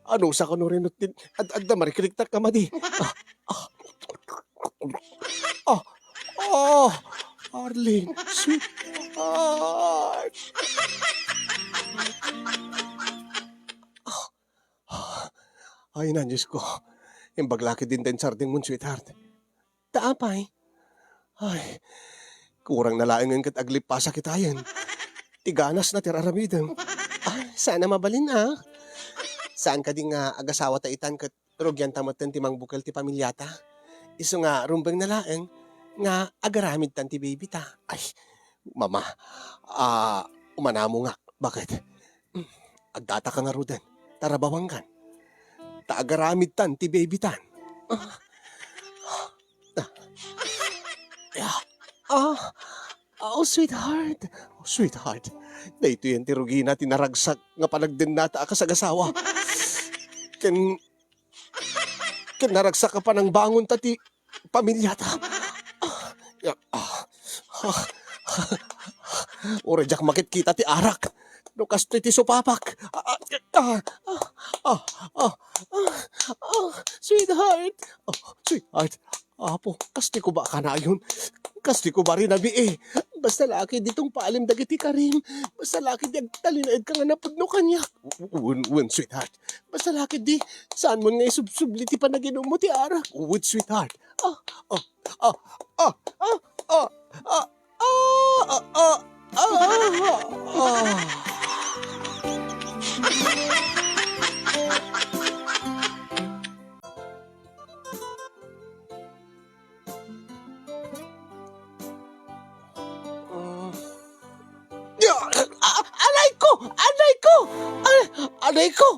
B: Anusa kon no rin at marikiriktak ka madi. Ah, ah, Arlene, sweet. Ay na, Diyos ko. Yung baglaki din din sarding mo, sweetheart. Taapay. Ay, kurang nalaing kat aglipasa kitayan. Tiganas na tiraramidang. Sana mabalin Saan ka din nga agasawa ta itan kat rugyan tamatan ti mangbukal ti pamilyata. Iso nga rumbang nalaeng nga agaramid tan ti baby ta. Ay, mama, umanamo nga. Bakit? Agdata ka nga rudan. Tarabawang kan. Taagaramid tan ti baby tan. Oh, sweetheart. Oh, sweetheart. Dahito yan ti Rugina tinaragsak nga panagdin nata ka sa gasawa. Ken naragsak ka pa ng bangon ta ti pamilyata. Ore jak makit kita ti arak. No kasto ti supapak. Sweetheart. Sweetheart. Apo, kasti ko ba ka na yun? Kasti ko ba rin nabi Basta laki ditong paalim dagiti karim. Basta laki di agtalinaid ka nga napudno kanya. Uwan, sweetheart. Basta laki di, saan mo nga isubsubli ti panaginom mo ti arak? Uwan, sweetheart. Ah, ah, ah, ah, ah, ah, ah, ah, ah, ah, ah. Alay ko! Anay ko! Anay ko!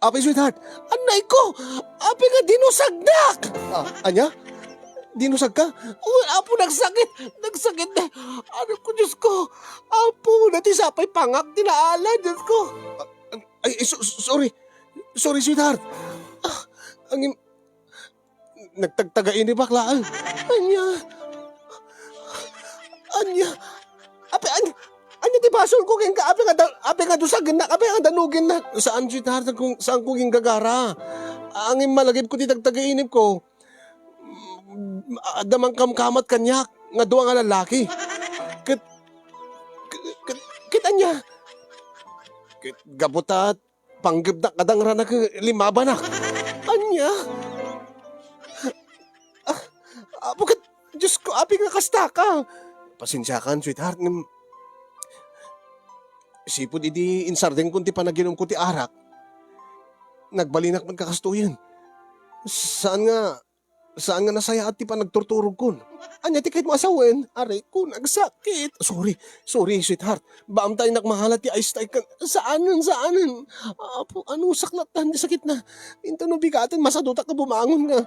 B: Apay, sweetheart. Anay ko! Apay nga dinusagdak! Anya? Dinusag ka? Apo, nagsakit! Nagsakit na! Ano ko, Diyos ko? Apo, natisapay pangak, tinaala, Diyos ko! Sorry. Sorry, sweetheart. Ang nagtagtagain ni baklaan. Anya, anya ti basol ko keng ka, api nga dusagin na, api nga danugin na. Saan sweetheart, saan ko ging gagara? Ang malagip ko ti tagtagainip ko, damang kamkamat kanyak, nga duwa nga lalaki. Kit anya, kit gabutat, panggibdak kadang ranak limabanak. Anya, bukat, Diyos ko, api nga kasta ka. Pasensya kan, sweetheart. Sipod idi insardeng kunti panaginom ko ti arak. Nagbalinak magkakastuyan. Saan nga nasaya at ti pa nagturturog kun. Anya ti kahit mo asawen, aray ko nagsakit. Sorry, sweetheart. Baam tayo nakmahalat ti ice tayo kan. Saanan? Apo, ano saklatan di sakit na. Into no bigatan, masaduta ka bumangon nga.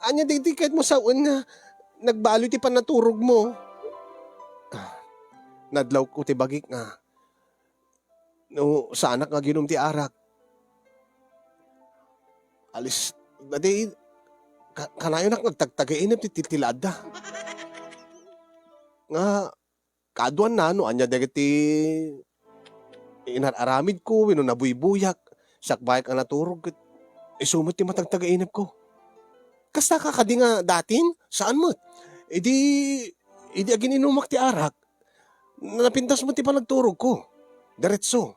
B: Anya di kahit mo sawen nga. Nagbalo ti panaturog mo. Nadlaw ko ti bagik nga. No, sa anak nga ginom ti arak. Alis, dati, kanayon nak nagtagtagainip ti titilada. Nga, kaduan na, no, anya dagiti inararamid ko, wino nabuy-buyak, sakbay ka naturog, isumot ti matagtagainip ko. Kasta ka kadi nga datin, saan mo? Idi agin inumak ti arak, napintas mo ti panagturog ko. Diretso.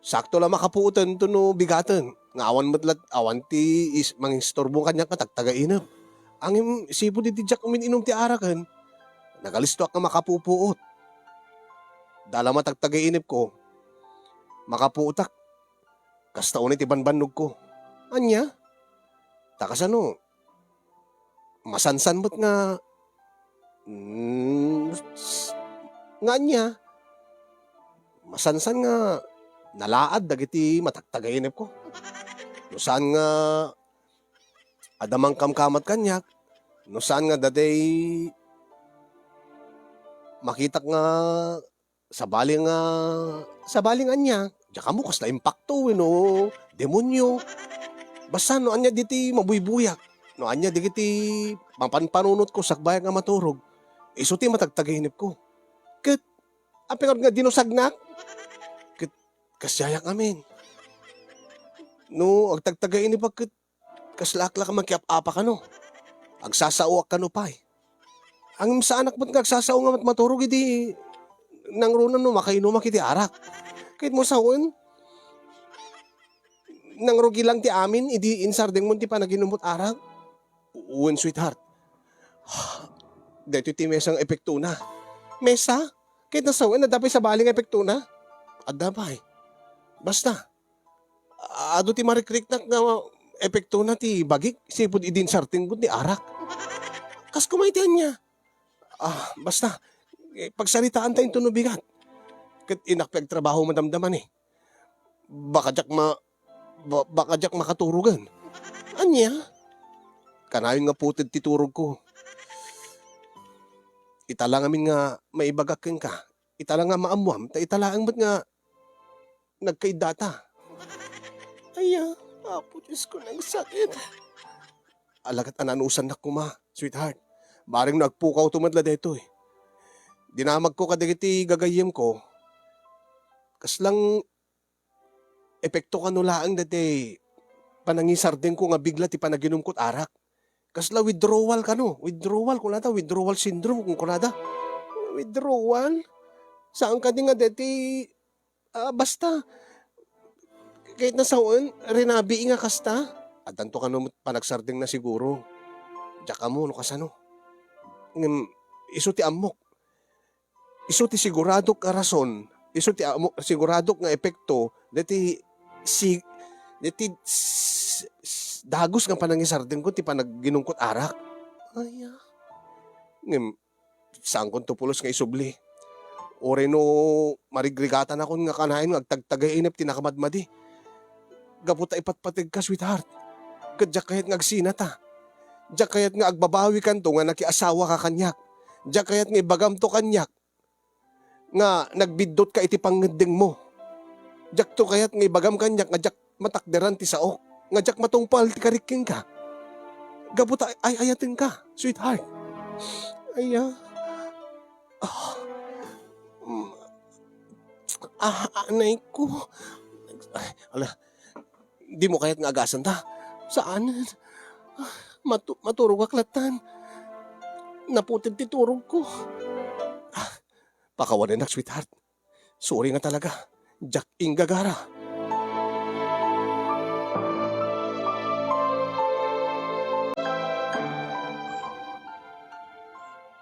B: Sakto lang makapuutan to no bigatan. Ngawan matlat, awan ti manging storbong kanya katagtagainap. Ang sipo di jak umininom ti arakan, nagalisto ka makapupuot. Dala matagtagainip ko, makapuutak, kasta unit ibanbanog ko. Anya? Takasano? Masansan mo't nga, nga niya, masansan nga, nalaad dagiti matagtagainip ko. No saan nga, Adamang kamkamat kanyak, no saan nga daday makita nga sa baling anya, diya mo kas na impacto no, demonyo. Basta no anya diti mabuybuyak, no anya digiti mapanpanunot ko sakbayan nga maturog, iso ti matagtagahinip ko. Ket, apengod nga dinosagnak, ket kasyayak amin. No, agtagtagahinip ket kaslaklak magkiap-apa ka no. Agsasauak ka no pay. Ang sa anak mo't nga agsasaw nga maturog iti nang runan no makainumak iti arak. Kahit mo sawon, nang rugi lang ti amin, idi insardeng mo ti panaginumot arak. Uwan sweetheart. Dito ti mesang epekto na. Mesa? Kahit nasawan na dapay sa baling epekto na. Adapay. Basta. Ado ti marikrik na nga epekto na ti bagik. Sipod idin sarting ko ti arak. Kas kumaitian niya. Basta. Pagsalitaan tayong tunubigat. Kat inakpag trabaho madamdaman eh. Baka jak makaturugan. Anya? Kanayon nga putid ti turog ko. Itala amin nga maibagakin ka. Itala nga maamuam. Itala ang ba't nga nagkaidata. Apo Diyos ko ng sakit. Alagat ananusan na kuma, sweetheart. Baring nagpukaw tumadla dito eh. Dinamag ko kadagiti gagayim ko. Kaslang epekto ka nulaang dati panangisar din ko nga bigla ti panaginom ko't arak. Kasla withdrawal ka no. Withdrawal kunada. Withdrawal syndrome kung kunada. Withdrawal? Saan ka din nga dati? Basta. Kahit nasawon, rinabi nga kasta. At tanto ka no panagsarding na siguro. Diyak ka mo, no kasano. Iso ti amok. Iso ti sigurado ka rason. Iso ti amok, sigurado nga epekto. Dati dagos nga panangisardin ko ti panagginungkot arak. Saan kong tupulos nga isubli. Ore no marigrigatan ako nga kanahin nga agtagtagainip ti nakamadmadi. Gaputa ipatpatig ka sweetheart. Kadyak kahit nga agsinata. Diyak kayat nga agbabawi kanto nga nakiasawa ka kanyak. Diyak kayat nga ibagam to kanyak. Nga nagbidot ka iti pangedeng mo. Diyak to kayat nga ibagam kanyak nga diyak matakderan ti saok. Nga diyak matungpal ti kariking ka. Gabuta ay ayatin ka, sweetheart. Anay ko. Di mo kayat nga agasan ta. Saan? Maturog aklatan. Naputid ti turog ko. Pakawanan na, sweetheart. Sorry nga talaga. Jack Ingagara.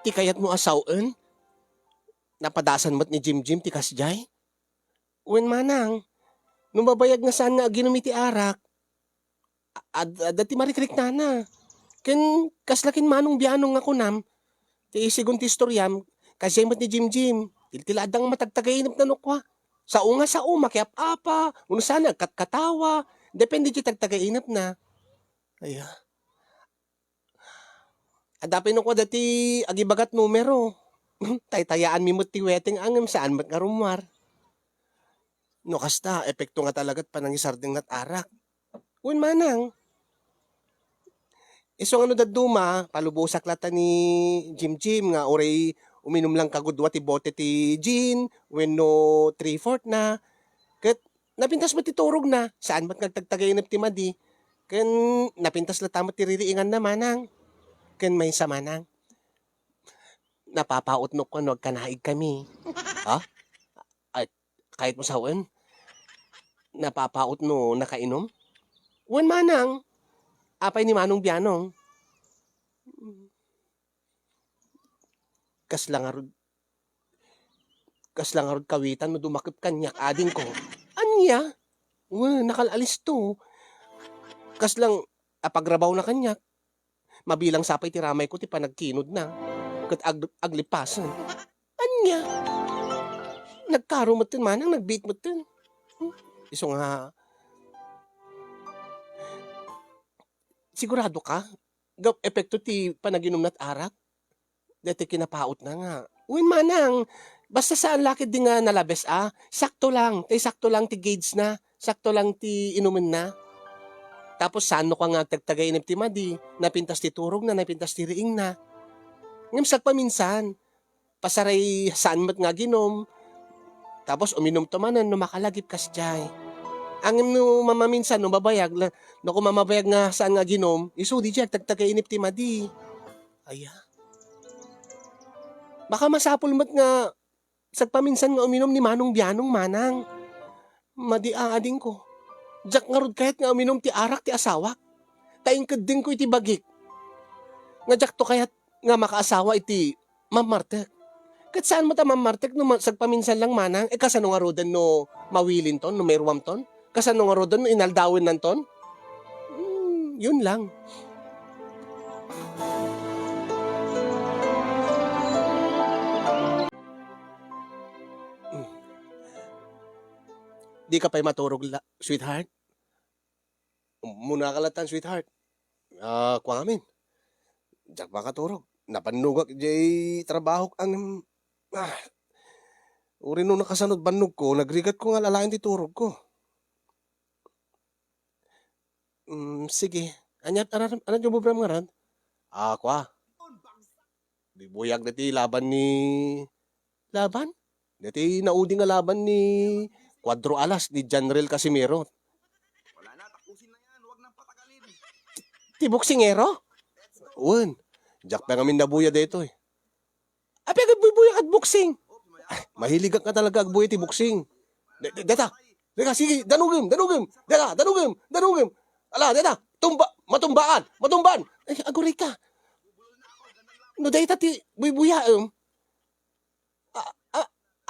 B: Ti kayat mo asawen? Napadasan mo't ni Jim ti kasjay? Uwen manang. Nung babayag nga saan nga ginumi ti arak. Dati marikrik na. Ken kaslakin manong bianong nga kunam. Ti isigon ti istoryam. Kasi mo't ni Jim. Tiltiladang matagtagainap na nukwa. Sao makiap-apa. Uno sana katkatawa. Depende ti tagtagainap na. Adapin ko dati agibagat numero. Taytayaan mi mo't ti weteng angem saan mat nga rumwar. No kasta, epekto nga talaga't panangisarding nat arak. Uwan manang. Iso nga no daduma, palubusak lata ni Jim nga oray uminom lang kagudwa ti bote ti gin, when no 3/4 na. Kat napintas mo ti turog na, saan ba't nagtagtagainap ti madi. Ken napintas lata mo ti ririingan na manang. Ken may sa manang. Napapaot no ko kanaig kami. Ay, kahit mo sawen, napapaot no nakainom? Wan manang, apay ni manong bianong. Kaslangarod kawitan no dumakip kanyak ading ko. Anya? Nakalalis to. Kaslang apagrabaw na kanyak. Mabilang sapay ti ramay ko ti panagkinod na. Kat aglipasan. Anya? Nagkaro mo tin manang, nagbeat mo tin. Iso nga,
A: sigurado ka? Epekto ti panaginom na't arak? Dati kinapaot na nga. Uwin manang, basta saan lakid di nga nalabes sakto lang ti gauge na, sakto lang ti inumin na. Tapos saan no ka nga tagtagay ti madi, napintas ti turog na, napintas ti riing na. Ngam paminsan, pasaray saan mat nga ginom, tapos uminom to manan no makalagip kas jay. Angem no mamaminsan no babayag, no kung mamabayag nga saan nga ginom, iso di jay tagtagay ti madi. Aya. Baka masapul mat nga sagpaminsan nga uminom ni Manong Bianong manang. Madi aading ko. Diyak nga rod kahit nga uminom ti arak ti asawa. Taingkad din ko iti bagik. Nga diyak to kahit nga makaasawa iti mamartek. Kat saan mo ta mamartek no sagpaminsan lang manang? Kasano nga rodan no mawilin ton, no merwam ton? Kasano nga rodan no inaldawin nan ton? Yun lang. Di ka pa'y maturog, sweetheart? Muna kalatan, sweetheart. Kuha ngamin. Diyak ba katurog? Napanugak jay trabaho ang... uri nung nakasanod bannog ko, nagrigat ko nga lalain ti turog ko. Sige. Ano yung bubram nga ran? Kuha. Bibuyag na ti laban ni... Laban? Dati naudi nga laban ni... Cuadro Alas ni General Casimiro.
C: Wala na, tapusin na yan. Huwag nang patagalin.
A: Ti boksingero? Uwan. Jack pa ngamin nabuya dito eh. Api agbubuya at boxing. Mahilig ka talaga agbuya ti boxing. Deta. Sige, danugim. Danugim. Ala, deta. Matumbaan. Ay, aguray ka. No, deta ti buya.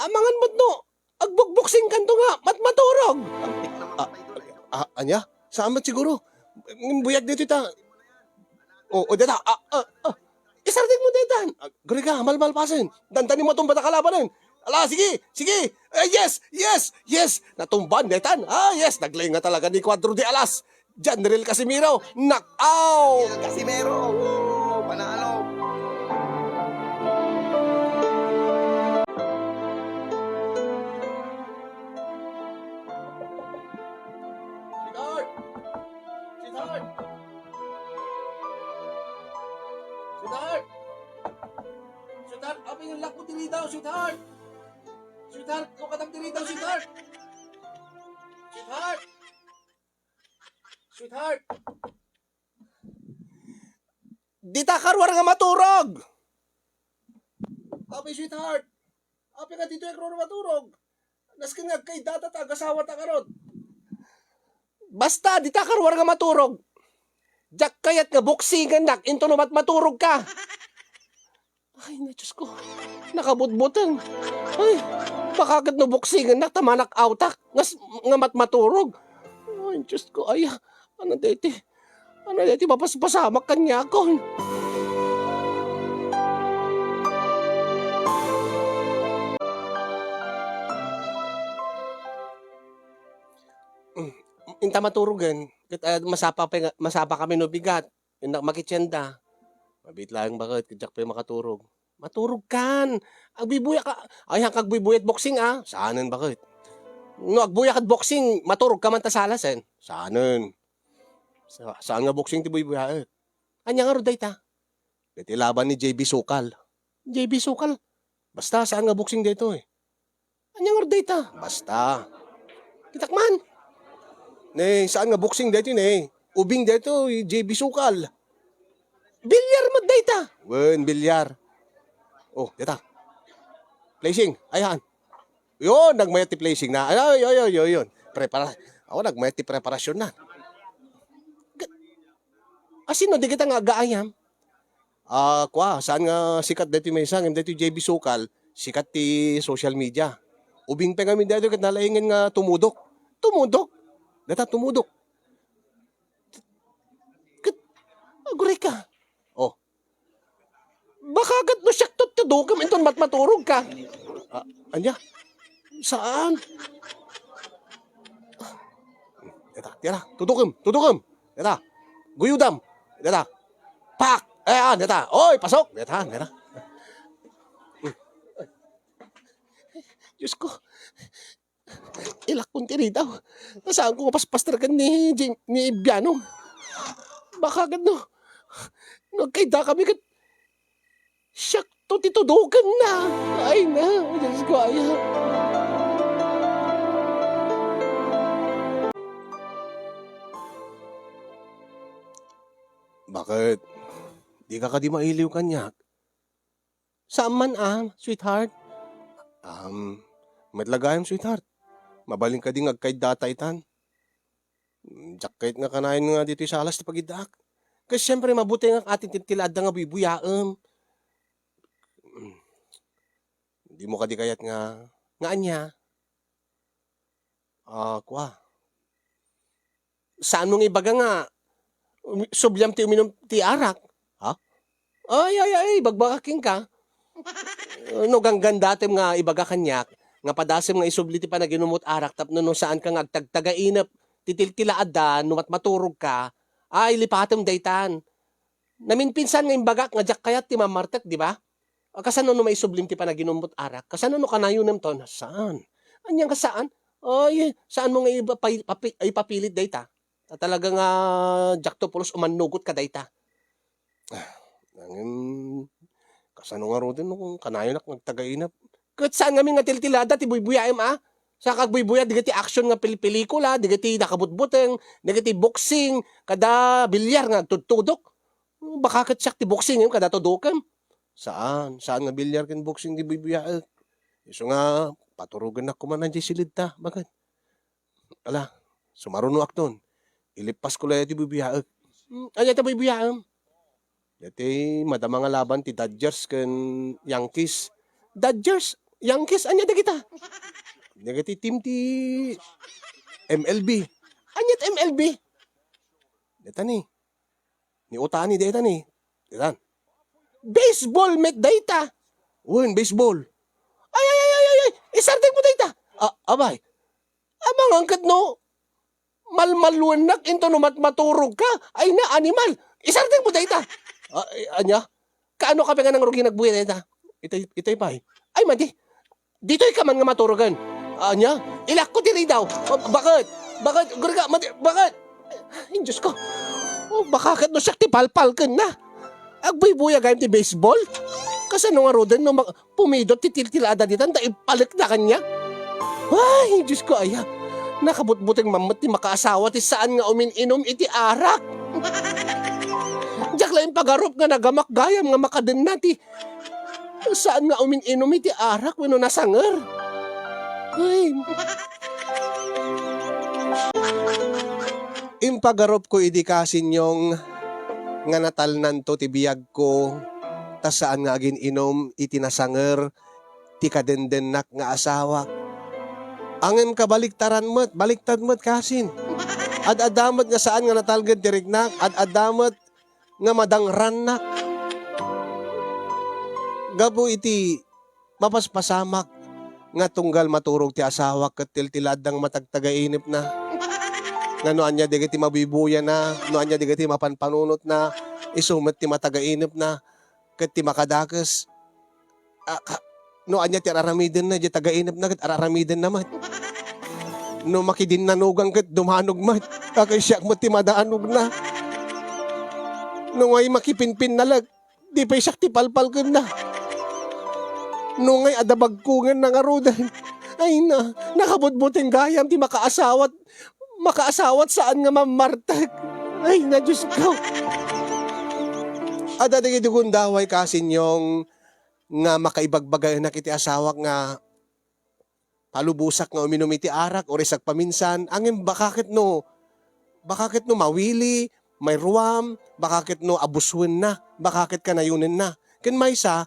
A: Amangan mo't no. Agbukboksing kanto nga, maturog. Anya? Saan mat siguro? Buyag dito ita. Deta. Isardig mo deta. Gari ka, malpasin. Dantanin mo itong bata kalabanin. Ala, sige. Yes. Natumban, deta. Yes. Naglay nga talaga ni Cuadro de Alas. General Casimiro. Knockout.
C: Casimero. Panalo.
A: Sweetheart, apin yung lock mo diri daw, sweetheart. Sweetheart, lukatang diri daw, sweetheart. Sweetheart. Dita karwar nga maturog. Apin, sweetheart. Apin ka dito yung karwar maturog. Naskin nga kay data tagasawa ta karod. Basta, dita karwar nga maturog. Diyak kayat nga buksingan nak, into namat maturog ka. Ay, na Diyos ko. Nakabutbutan. Ay, bakagad no buksingan nak, tamanak autak. Nga maturog. Ay, Diyos ko. Ay, ano deti? Papasamak kanya ako. Inta maturugan. Masapa kami no bigat. Yung makitsenda. Mabit lang bakit, kajak pa yung makaturog. Maturog kan. Agbibuya ka. Ay, hangkag bibuyat boxing Saanan bakit? No, agbuya kat boxing, maturog ka man tasalas Saanan? Saan nga boxing ti buya Anya nga roday ta? Dito laban ni JB Sukal. JB Sukal? Basta, saan nga boxing dito Anya nga roday ta? Basta. Kitakman. Saan nga boxing dito Ubing dito, JB Sukal. Bilyar mo data. Bilyar. Data. Placing. Ayan. Yun, nagmayat ti placing na. Yun. Ako nagmayat ti preparasyon na. Sino, di kita nga gaayam? Saan nga sikat dito may isang, dito JB Sukal, sikat ti social media. Ubing pa kami dito, kat nalaingin nga tumudok. Data, tumudok. Aguray ka. Baka agad no siyak tutudukam inton maturog ka. Anya? Saan? Tira, tutukim. Tira, guyudam. Deta. Pak! Ayan, deta. Oy, pasok! Deta, deta. Diyos ko. Ilak kong tiri daw. Nasaan ko kapaspastar ka ni Biano? Baka gano. Nagkaida kami kat... Siyak to titudukan na. Ay na. Diyos ko, ay.
B: Bakit? Di ka di mailiw kanyak?
A: Saan man sweetheart?
B: Matlagayam, sweetheart. Mabaling ka di ngagkay dataytan. Jakait nga kanayin nga dito sa alas ti pagidak.
A: Kasi syempre mabuti nga ating tintilad nga bubuyaam.
B: Di mo di kayat nga.
A: Nga anya.
B: Kwa.
A: Saan mong ibaga nga? Subyam ti uminom ti arak.
B: Ha?
A: Ay, bagbakaking ka. No ganggan datim nga ibaga kanyak. Nga padasim nga isubli ti panaginumot arak tapno no saan ka nga agtagtagainap titiltilaad da numat maturog ka. Ay lipatem daytan. Naminpinsan nga imbagak nga jak kayat ti mamartek, di ba? Kasano no may sublim ti panaginumot arak? Kasano no kanayo nem ton? Saan? Anyang ka saan? Ay, saan mo nga ipapilit dayta? Talaga nga Jactopolos umanugot ka dayta.
B: Nangin, kasano nga ro din kung kanayon nak nagtagainap.
A: Kat saan nga nga tiltilada ti buybuyayam Sa kagbuybuyad, digati action nga pelikula, digati nakabutbuteng, digati boxing, kada bilyar nga tutudok. Baka kat siyak ti boxing yung kada tudokam.
B: Saan? Saan nga bilyar ken boxing di bibiyaag? Iso nga, paturugan na kumanan di silid ta. Bakit? Ala, sumaruno akton. Ilipas ko lang di bibiyaag.
A: Ano ito buybuyayam?
B: Dati madama nga laban ti Dodgers ken Yankees.
A: Dodgers, Yankees, anya da kita?
B: Negati team ti MLB.
A: Anyat MLB?
B: Deta ni. Ni Otani deta ni. Detan.
A: Baseball, met data.
B: Uwan, baseball.
A: Ay, isarting mo data. Abay, amang angkat no, malmalunak into no maturog ka, ay na animal. Isarting mo data. Anya, kaano ka pa nga nang rugi nagbuhay data? Ito'y pa Ay, madi. Dito'y ka man nga maturogan. Anya, ilak ko diri daw. Bakit? Gurga, bakit? Ay, Diyos ko. Bakakat no siya ti palpal ka na. Agbuy-buya gayam ti baseball. Kasano nga rodan no pumidot ti tiltilada ditan da ipalik na kanya. Ay, Diyos ko, aya. Nakabutbuteng mamat ti makaasawa ti saan nga umin-inom iti arak. Diyak lang pagarup nga nagamak gayam nga makaden na ti saan nga umin-inom iti arak wano nasanger. Ay.
B: Impagarop ko idikasin yung nga natalnan to ti biyag ko tas saan nga agin inom iti nasanger ti kadendenak nga asawa. Angem ka baliktaran mo't, baliktad mo't kasin. Ad-adamat nga saan nga natalgad ti rignak, ad-adamat nga madangrannak. Gabo iti mapaspasamak nga tunggal maturog ti asawa ket tiltiladang matagtagainip na. Nga noan niya digiti mabibuya na, noan niya digiti mapanpanunot na, isumet ti matagainip na, ket ti makadakas. Noan niya ti araramiden na, di tagainip na, ket araramiden naman. No makidin nanugang ket dumanog mat, kakay siyak mo ti madaanog na. No ngay makipinpin nalag, di pa siyak ti palpal ken na. No ngay adabagkungan na nga rodan. Ay na, nakabutbuting gayam ti makaasawat saan nga mamartag. Ay na, Diyos ko. Ada digidugong daway kasin yung nga makaibagbagay na kiti asawak nga palubusak nga uminom iti arak o risak paminsan. Angin bakakit no mawili, may ruwam, bakakit no abuswen na, bakakit kanayunin na. Ken maysa,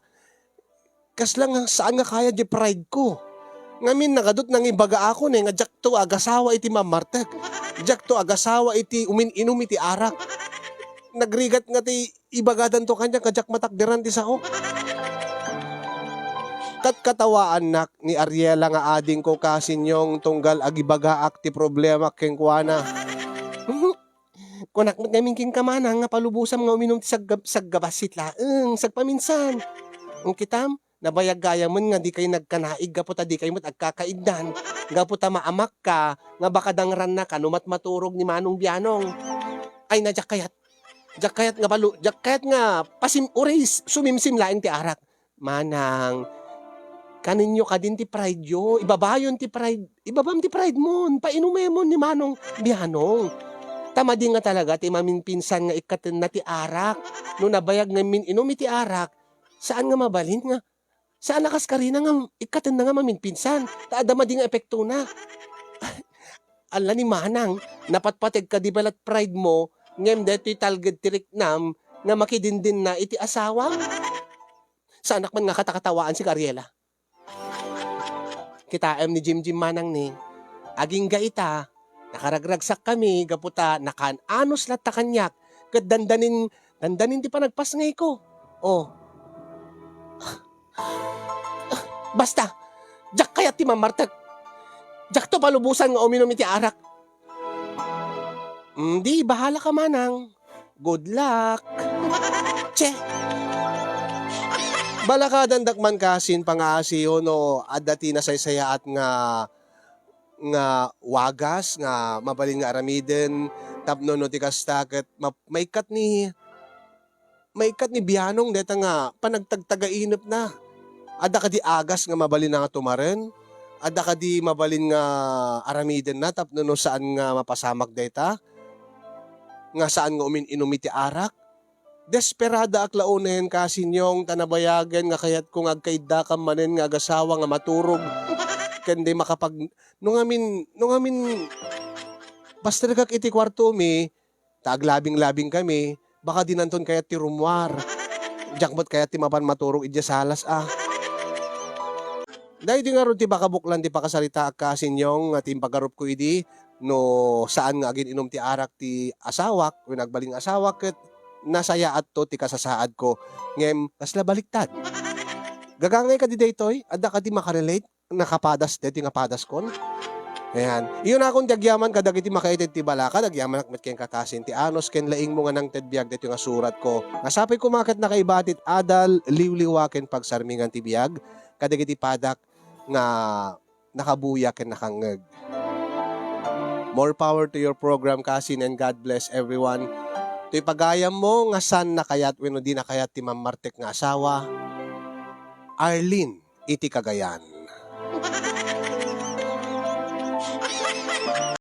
B: kas lang saan nga kaya di pride ko. Ngamin nagadot nang ibaga ako nga jak to agasawa iti mamartek. Jak to agasawa iti umin-inom iti arak. Nagrigat nga ti ibagadan to kanya kajak matakderan ti sao. Kat katawaan nak ni Ariela nga ading ko kasin yung tunggal agibagaak ti problema keng kuana.
A: Kunak met ngamin king kamana nga palubusan nga uminom ti saggabasit laeng sagpaminsan. Ang kitam, nabayag gaya man nga di kayo nagkanaig gaputa di kayo mat agkakaigdan. Gaputa maamak ka, nga baka dangran na kanumat maturog ni Manong Bianong. Ay na jak kayat nga pasim uris sumimsim laeng ti arak. Manang, kaninyo ka din ti pride yo, ibabayon ti pride, ibabam ti pride mon, painumemon ni Manong Bianong. Tama din nga talaga ti maminpinsan nga ikaten na ti arak. No nabayag nga inom iti arak, saan nga mabalin nga? Saan lakas ka rin nga ikaten na nga maminpinsan? Taadama din nga epekto na. Ala ni Manang, napatpateg ka di balat pride mo, ngem deti talged tirik nam, nga makidindin na iti asawa. Sa anak man nga katakatawaan si Ariela. Kitaem ni Jim Manang ni, aging gaita, nakaragragsak kami, gaputa, nakananos lat ta kanyak, kat dandanin ti panagpasngay ko. Oh. Basta, jak kayat ti mamartag. Jak to palubusan nga uminom iti arak. Hindi, bahala ka Manang. Good luck. Che.
B: Bala ka dandakman kasin pangaasiyo no adati na saysayaat nga wagas nga mabalin nga aramiden tapno no ti kastaket maikat ni Bianong deta nga panagtagtagainep na. Ada ka di agas nga mabalin na nga tumaren. Ada ka di mabalin nga aramiden na tapno no saan nga mapasamak deta. Nga saan nga inom iti arak. Desperada aklaonen kasinyong tanabayagan nga kayat kung agkaida ka manen nga agasawa nga maturog kendi makapag nung amin basta nagkak iti kwarto mi taglabing-labing kami baka dinanton kayat ti rumwar jakbot kayat ti mapan maturog idya salas dahil di nga ron ti bakabuklan ti pakasarita kasinyong nga timpagarup ko idi no saan nga agin inom ti arak ti asawak o nagbaling asawak ket nasaya at to ti kasasaad ko ngem kasla baliktad gagangay ka di daytoy adda ka di makarelate nakapadas deti nga padas kon ayan iyon akong dagyaman kadagiti makaited ti balaka dagyaman akmet ken kakasin ti anos ken laing mo nga nang tedbiag deti nga surat ko nasapay kumaket na kaibatit adal liwliwa ken pagsarmingan ti biag kadagiti padak nga nakabuya ken nakangeg. More power to your program kasin and God bless everyone. Ito'y pagayam mo nga san na kayat wenno di na kayat ti Ma'am Martek nga asawa. Arlene iti Cagayan.